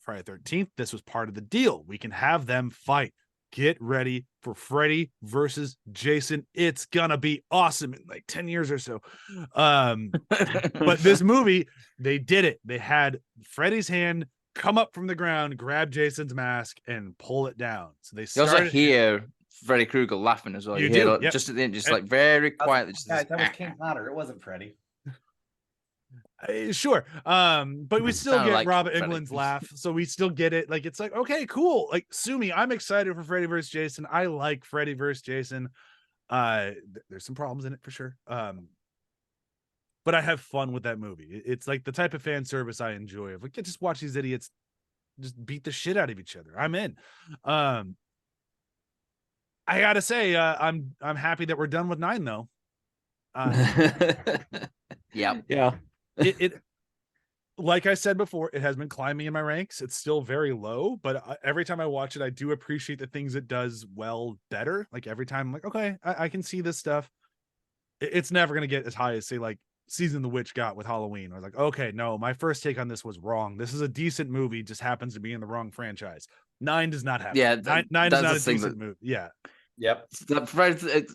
Friday the 13th, this was part of the deal. We can have them fight. Get ready for Freddy versus Jason. It's gonna be awesome in like 10 years or so. But this movie, they did it. They had Freddy's hand come up from the ground, grab Jason's mask, and pull it down. So they You started. also hear Freddy Krueger laughing as well. You You hear do, like, yep. just at the end, just And- like very quietly. Just Guys, this, that was King Potter. It wasn't Freddy. Sure. But we still Sounded get like Robert Freddy. Englund's laugh, so we still get it. Like, it's like, okay, cool. Like, sue me. I'm excited for Freddy vs. Jason. I like Freddy vs. Jason. There's some problems in it for sure. But I have fun with that movie. It's like the type of fan service I enjoy. Of like, just watch these idiots just beat the shit out of each other. I'm in. I gotta say, I'm happy that we're done with 9 though. Yeah. Yeah. It like I said before, it has been climbing in my ranks. It's still very low, but every time I watch it, I do appreciate the things it does well better. Like every time I'm like, okay, I can see this stuff. It's never gonna get as high as say like Season of the Witch got with Halloween. I was like, okay, no, my first take on this was wrong. This is a decent movie, just happens to be in the wrong franchise. 9 does not have. Yeah, nine is not a thing decent movie. Yeah. Yep.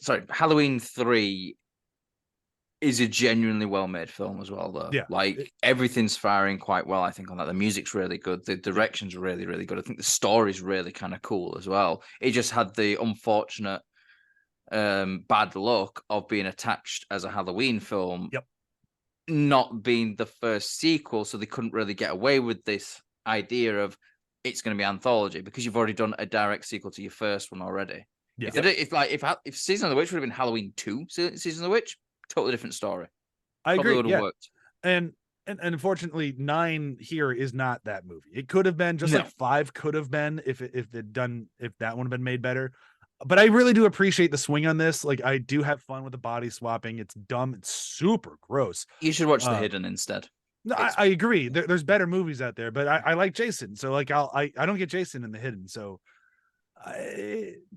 Sorry, Halloween 3 is a genuinely well-made film as well, though. Yeah. Like everything's firing quite well, I think, on that. The music's really good. The direction's really, really good. I think the story's really kind of cool as well. It just had the unfortunate bad luck of being attached as a Halloween film. Yep. Not being the first sequel, so they couldn't really get away with this idea of it's going to be anthology because you've already done a direct sequel to your first one already. Yeah. If Season of the Witch would have been Halloween 2 Season of the Witch, totally different story. I Probably agree. would have Yeah. worked. And unfortunately, 9 here is not that movie. It could have been just No. like 5 could have been if that one had been made better. But I really do appreciate the swing on this. Like I do have fun with the body swapping. It's dumb. It's super gross. You should watch The Hidden instead. No, I agree. There's better movies out there, but I like Jason. So like I don't get Jason in The Hidden. So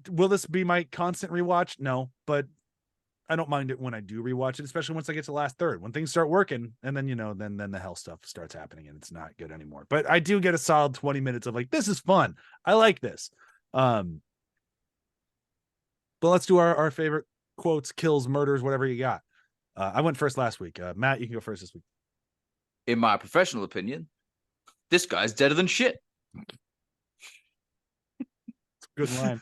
will this be my constant rewatch? No, but I don't mind it when I do rewatch it, especially once I get to the last third. When things start working, and then then the hell stuff starts happening and it's not good anymore. But I do get a solid 20 minutes of like, this is fun. I like this. But let's do our favorite quotes, kills, murders, whatever you got. I went first last week. Matt, you can go first this week. In my professional opinion, this guy's deader than shit. Good line.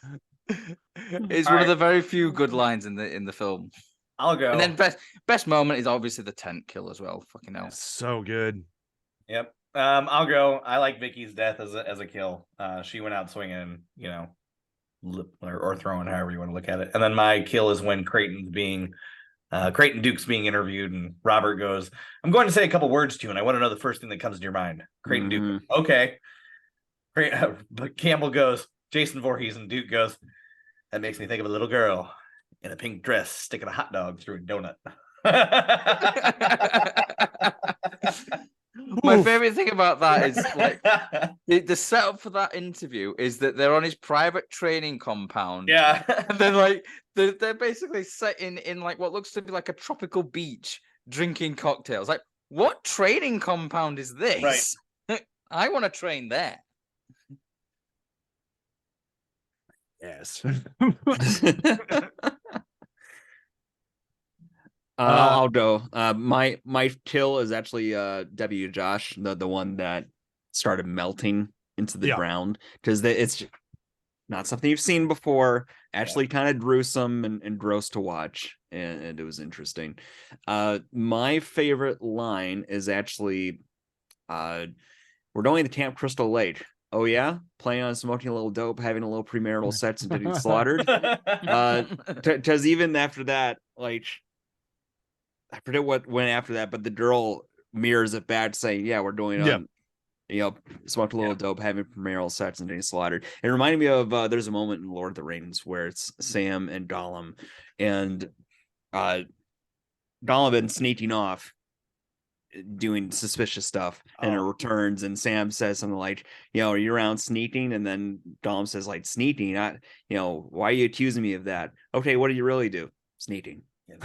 It's one of the very few good lines in the film. I'll go. And then best moment is obviously the tent kill as well. Fucking hell. So good. Yep. I'll go. I like Vicky's death as a kill. She went out swinging, or throwing, however you want to look at it. And then my kill is when Creighton Duke's being interviewed, and Robert goes, "I'm going to say a couple words to you, and I want to know the first thing that comes to your mind." Creighton Duke, okay. But Campbell goes, Jason Voorhees, and Duke goes, "That makes me think of a little girl in a pink dress sticking a hot dog through a donut." My favorite thing about that is like the setup for that interview is that they're on his private training compound. Yeah. And then like they're basically set in like what looks to be like a tropical beach drinking cocktails. Like, what training compound is this? Right. I want to train there. Yes. I'll go. My kill is actually W. Josh, the one that started melting into the ground, because it's not something you've seen before. Actually, kind of gruesome and gross to watch, and it was interesting. My favorite line is actually, "We're going to Camp Crystal Lake. Oh yeah, planning on smoking a little dope, having a little premarital sex, and getting slaughtered." Because even after that, like, I forget what went after that, but the girl mirrors it back, saying, "Yeah, we're doing smoked a little dope, having premarital sex, and getting slaughtered." It reminded me of there's a moment in Lord of the Rings where it's Sam and Gollum, and Gollum been sneaking off, doing suspicious stuff, and it returns, and Sam says something like, "Are you around sneaking?" And then Gollum says, like, "Sneaking? Why are you accusing me of that?" "Okay, what do you really do?" "Sneaking." He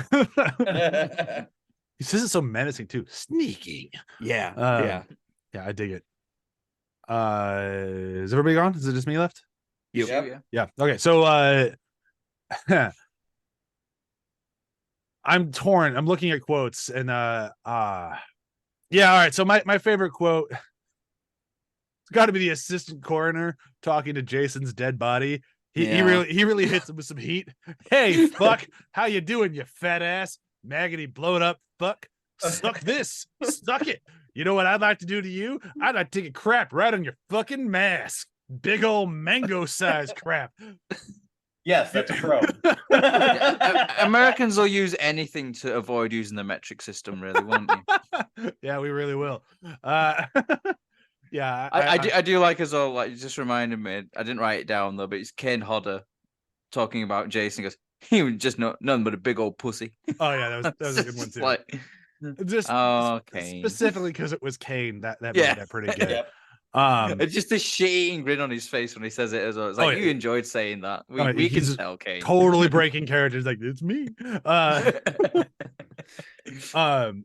says it so menacing too. Sneaking. Yeah. Yeah, I dig it. Is everybody gone? Is it just me left? Yep. Yeah. Okay. So I'm torn. I'm looking at quotes, and yeah, all right. So my favorite quote, it's got to be the assistant coroner talking to Jason's dead body. He really hits him with some heat. "Hey, fuck, how you doing, you fat ass, maggoty, blown up fuck? Suck this. Suck it. You know what I'd like to do to you? I'd like to take a crap right on your fucking mask. Big old mango-sized crap. Yes, that's a pro. Americans will use anything to avoid using the metric system, really, won't you? Yeah, we really will. Yeah, I do like as well. Like, you just reminded me. I didn't write it down though, but it's Kane Hodder talking about Jason. He goes, he was just nothing but a big old pussy. Oh yeah, that was a good one too. Like, just Kane. specifically because it was Kane that made that pretty good. Yep. It's just a shit-eating grin on his face when he says it as well. It's like, you enjoyed saying that. We can tell, Kane. Totally breaking characters. Like, it's me.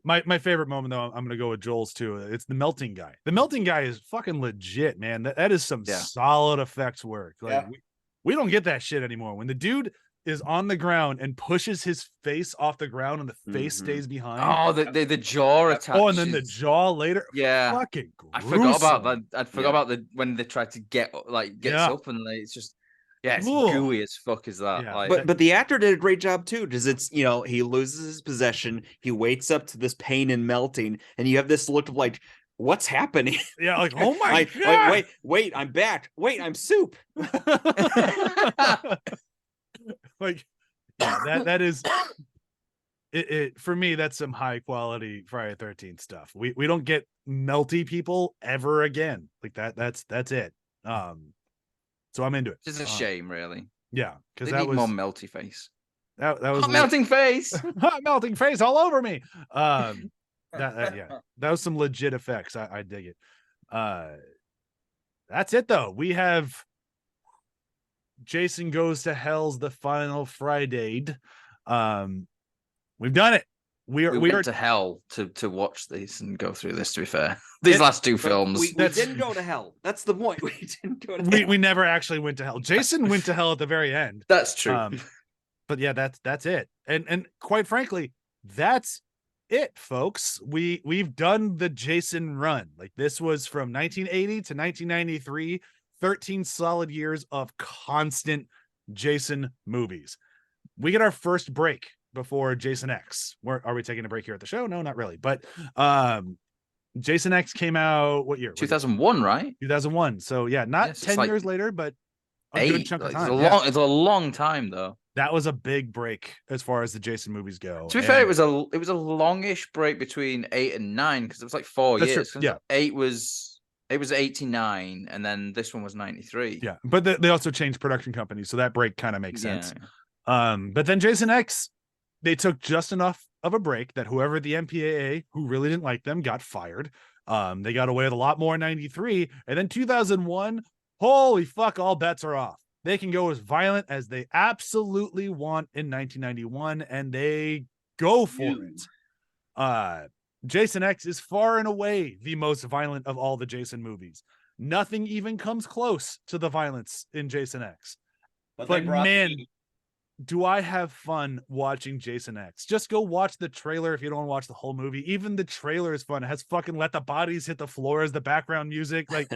My favorite moment though, I'm gonna go with Joel's too. It's the melting guy. The melting guy is fucking legit, man. That is some solid effects work. Like, we don't get that shit anymore. When the dude is on the ground and pushes his face off the ground and the face stays behind. Oh, the jaw attaches. Oh, and then the jaw later. Yeah, fucking gruesome. I forgot about that. I forgot about when they tried to get up and it's just it's gooey as fuck. Is that? Yeah. Like, but the actor did a great job too, because it's he loses his possession, he wakes up to this pain and melting, and you have this look of like, what's happening? Yeah, like, oh my god! Wait, I'm back. Wait, I'm soup. Like, yeah, that is it for me. That's some high quality Friday 13th stuff. We don't get melty people ever again. Like that's it. So I'm into it. It's a shame, really. Yeah, because that was more melty face. That was melting face. Hot melting face all over me. That was some legit effects. I dig it. That's it though. We have Jason Goes to Hell's the final Friday. We've done it. We went to hell to watch these and go through this. To be fair, these last two films, we didn't go to hell. That's the point. We didn't go to hell. We never actually went to hell. Jason went to hell at the very end. That's true. But yeah, that's it. And quite frankly, that's it, folks. We've done the Jason run. Like, this was from 1980 to 1993, 13 solid years of constant Jason movies. We get our first break before Jason X. Are we taking a break here at the show? No, not really. But Jason X came out what year? 2001, right? 2001. So yeah, not 10 years later, but a good chunk of time. It's a long time though. That was a big break as far as the Jason movies go. To be fair, it was a longish break between 8 and 9 because it was like 4 years. True. Yeah, 8 was 89, and then this one was 93. Yeah, but they also changed production companies, so that break kind of makes sense. But then Jason X, they took just enough of a break that whoever the MPAA, who really didn't like them, got fired. They got away with a lot more in 93, and then 2001. Holy fuck! All bets are off. They can go as violent as they absolutely want in 1991, and they go for it. Jason X is far and away the most violent of all the Jason movies. Nothing even comes close to the violence in Jason X. But man, do I have fun watching Jason X. Just go watch the trailer if you don't want to watch the whole movie. Even the trailer is fun. It has fucking Let the Bodies Hit the Floor as the background music. Like,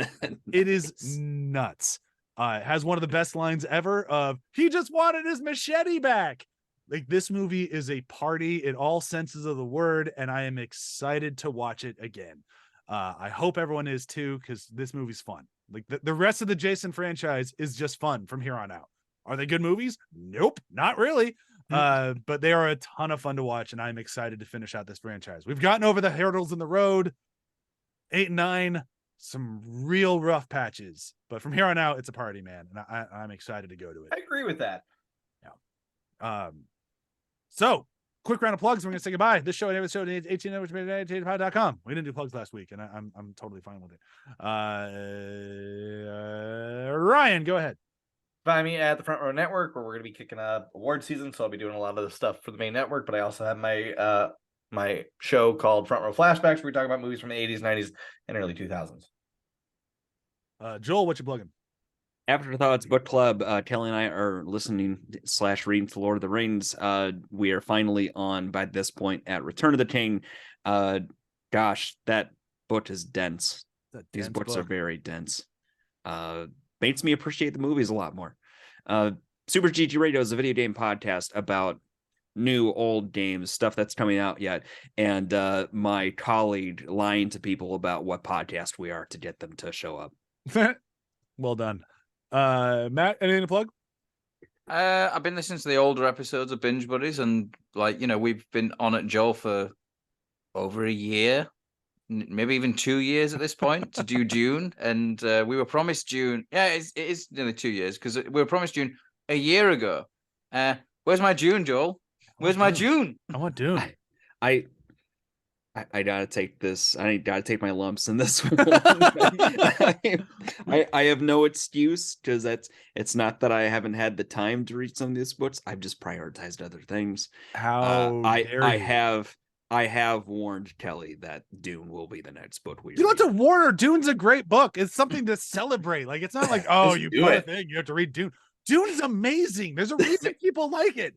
it is nuts. It has one of the best lines ever of, he just wanted his machete back. Like, this movie is a party in all senses of the word, and I am excited to watch it again. I hope everyone is too, because this movie's fun. Like, the rest of the Jason franchise is just fun from here on out. Are they good movies? Nope, not really. But they are a ton of fun to watch, and I'm excited to finish out this franchise. We've gotten over the hurdles in the road. 8 and 9. Some real rough patches, but from here on out, it's a party, man, and I'm excited to go to it. I agree with that. Yeah. So quick round of plugs. We're gonna say goodbye. This show and every show at 18.com. We didn't do plugs last week, and I'm totally fine with it. Ryan, go ahead. Find me at the Front Row Network, where we're gonna be kicking up award season, so I'll be doing a lot of the stuff for the main network. But I also have my my show called Front Row Flashbacks, where we talk about movies from the 80s, 90s, and early 2000s. Joel, what you plugging? Afterthoughts Book Club. Kelly and I are listening / reading to Lord of the Rings. We are finally on by this point at Return of the King. Gosh, that book is dense. These books are very dense. Makes me appreciate the movies a lot more. Super GG Radio is a video game podcast about new old games, stuff that's coming out yet, and my colleague lying to people about what podcast we are to get them to show up. Well done. Matt, anything to plug? I've been listening to the older episodes of Binge Buddies, and like, you know, we've been on at Joel for over a year, maybe even 2 years at this point to do Dune, and we were promised Dune. Yeah, it is nearly 2 years because we were promised Dune a year ago. Where's my Dune, Joel? Where's my Dune? I want Dune. I gotta take this. I gotta take my lumps in this one. I have no excuse because it's not that I haven't had the time to read some of these books. I've just prioritized other things. How dare you. I have warned Kelly that Dune will be the next book we You don't read. have to warn her. Dune's a great book. It's something to celebrate. Like, it's not like, oh, you put a thing, you have to read Dune. Dune's amazing. There's a reason people like it.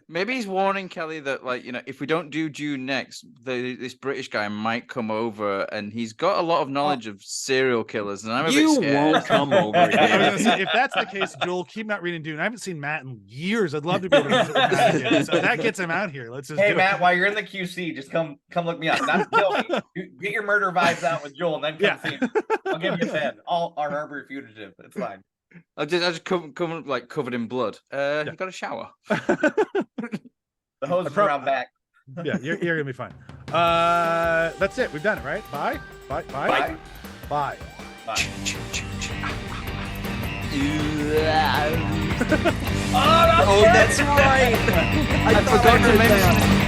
Maybe he's warning Kelly that, like, you know, if we don't do Dune next, this British guy might come over, and he's got a lot of knowledge of serial killers, and I'm a bit scared. You won't come over I was here. gonna say, if that's the case, Joel, keep not reading Dune. I haven't seen Matt in years. I'd love to be able to visit with Matt again. So that gets him out here. Let's just Hey do Matt, it. while you're in the QC, just come look me up. Not to kill me. Get your murder vibes out with Joel, and then come see me. I'll give you a pen. All our Harbor fugitive. It's fine. I just come like covered in blood. You got a shower. The hose is around back. Yeah, you're gonna be fine. That's it. We've done it, right? Bye. Bye. Bye. Oh, that's right. I forgot to mention.